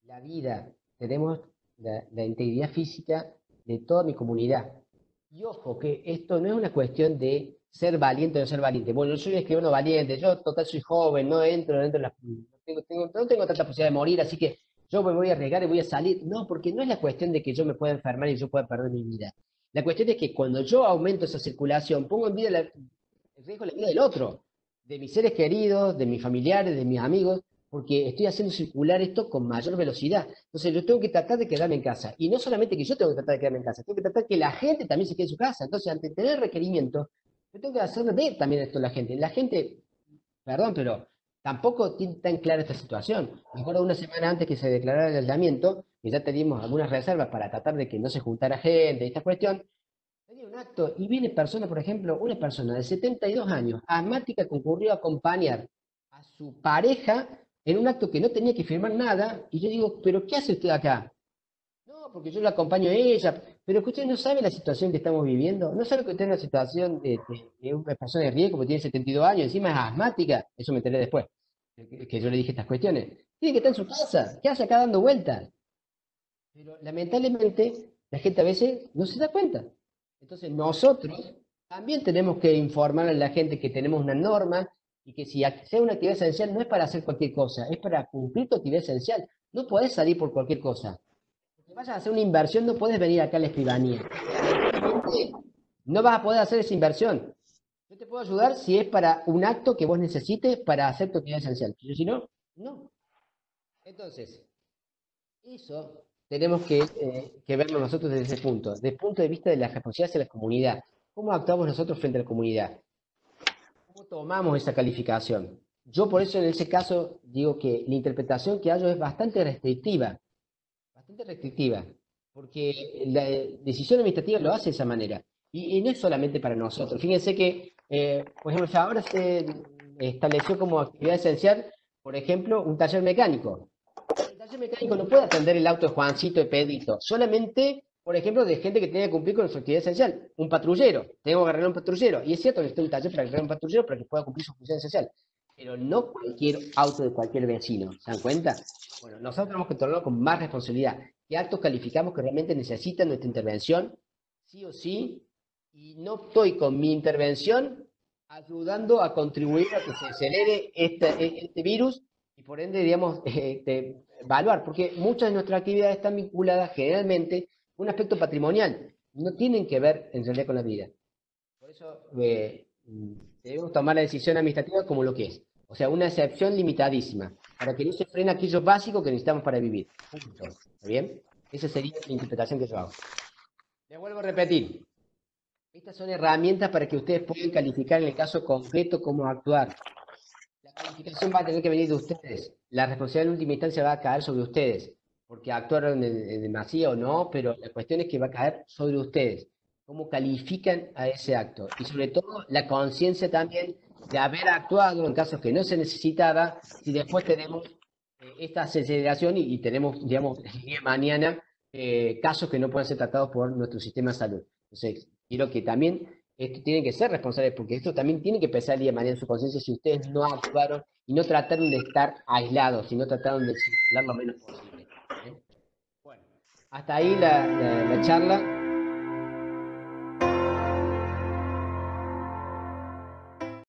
S2: la vida, tenemos la integridad física de toda mi comunidad. Y ojo, que esto no es una cuestión de ser valiente o no ser valiente. Bueno, yo soy un escribano valiente, yo total soy joven, no tengo tanta posibilidad de morir, así que yo me voy a arriesgar y voy a salir. No, porque no es la cuestión de que yo me pueda enfermar y yo pueda perder mi vida. La cuestión es que cuando yo aumento esa circulación, pongo en riesgo la vida del otro, de mis seres queridos, de mis familiares, de mis amigos, porque estoy haciendo circular esto con mayor velocidad. Entonces yo tengo que tratar de quedarme en casa. Y no solamente que yo tengo que tratar de quedarme en casa, tengo que tratar que la gente también se quede en su casa. Entonces, ante tener requerimientos, yo tengo que hacer ver también esto a la gente. La gente, perdón, pero tampoco tiene tan clara esta situación. Me acuerdo una semana antes que se declarara el aislamiento, que ya teníamos algunas reservas para tratar de que no se juntara gente, esta cuestión. Tenía un acto y viene persona, por ejemplo, una persona de 72 años, asmática, concurrió a acompañar a su pareja en un acto que no tenía que firmar nada, y yo digo, ¿pero qué hace usted acá? No, porque yo la acompaño a ella, pero que usted no sabe la situación que estamos viviendo, no sabe que usted es una situación de una persona de riesgo, porque tiene 72 años, encima es asmática, eso me enteré después, que yo le dije estas cuestiones. Tiene que estar en su casa, ¿qué hace acá dando vueltas? Pero lamentablemente la gente a veces no se da cuenta. Entonces nosotros también tenemos que informar a la gente que tenemos una norma y que si sea una actividad esencial no es para hacer cualquier cosa, es para cumplir tu actividad esencial. No podés salir por cualquier cosa. Si vayas a hacer una inversión no puedes venir acá a la escribanía. No vas a poder hacer esa inversión. Yo te puedo ayudar si es para un acto que vos necesites para hacer tu actividad esencial. Pero si no, no. Entonces, eso tenemos que verlo nosotros desde ese punto, desde el punto de vista de la responsabilidad hacia la comunidad. ¿Cómo actuamos nosotros frente a la comunidad? ¿Cómo tomamos esa calificación? Yo por eso en ese caso digo que la interpretación que hago es bastante restrictiva, porque la decisión administrativa lo hace de esa manera. Y no es solamente para nosotros. Fíjense que, por ejemplo, ya ahora se estableció como actividad esencial, por ejemplo, un taller mecánico. El taller mecánico no puede atender el auto de Juancito y Pedrito, solamente, por ejemplo, de gente que tenga que cumplir con su actividad esencial. Un patrullero, tengo que arreglar un patrullero. Y es cierto que necesito un taller para arreglar un patrullero para que pueda cumplir su función esencial. Pero no cualquier auto de cualquier vecino. ¿Se dan cuenta? Bueno, nosotros tenemos que tomarlo con más responsabilidad. ¿Qué actos calificamos que realmente necesitan nuestra intervención? Sí o sí. Y no estoy con mi intervención ayudando a contribuir a que se acelere este virus y por ende, digamos, evaluar, porque muchas de nuestras actividades están vinculadas generalmente con un aspecto patrimonial, no tienen que ver en realidad con la vida. Por eso debemos tomar la decisión administrativa como lo que es, o sea, una excepción limitadísima, para que no se frene aquello básico que necesitamos para vivir. Punto. ¿Está bien? Esa sería la interpretación que yo hago. Les vuelvo a repetir. Estas son herramientas para que ustedes puedan calificar en el caso concreto cómo actuar. La calificación va a tener que venir de ustedes. La responsabilidad en última instancia va a caer sobre ustedes, porque actuaron en demasía o no, pero la cuestión es que va a caer sobre ustedes. Cómo califican a ese acto. Y sobre todo la conciencia también de haber actuado en casos que no se necesitaba, si después tenemos esta aceleración y tenemos, digamos, el día de mañana casos que no pueden ser tratados por nuestro sistema de salud. Entonces, quiero que también esto tienen que ser responsables, porque esto también tiene que pesar el día de mañana en su conciencia si ustedes no actuaron y no trataron de estar aislados, sino trataron de circular lo menos posible. ¿Eh? Bueno, hasta ahí la charla.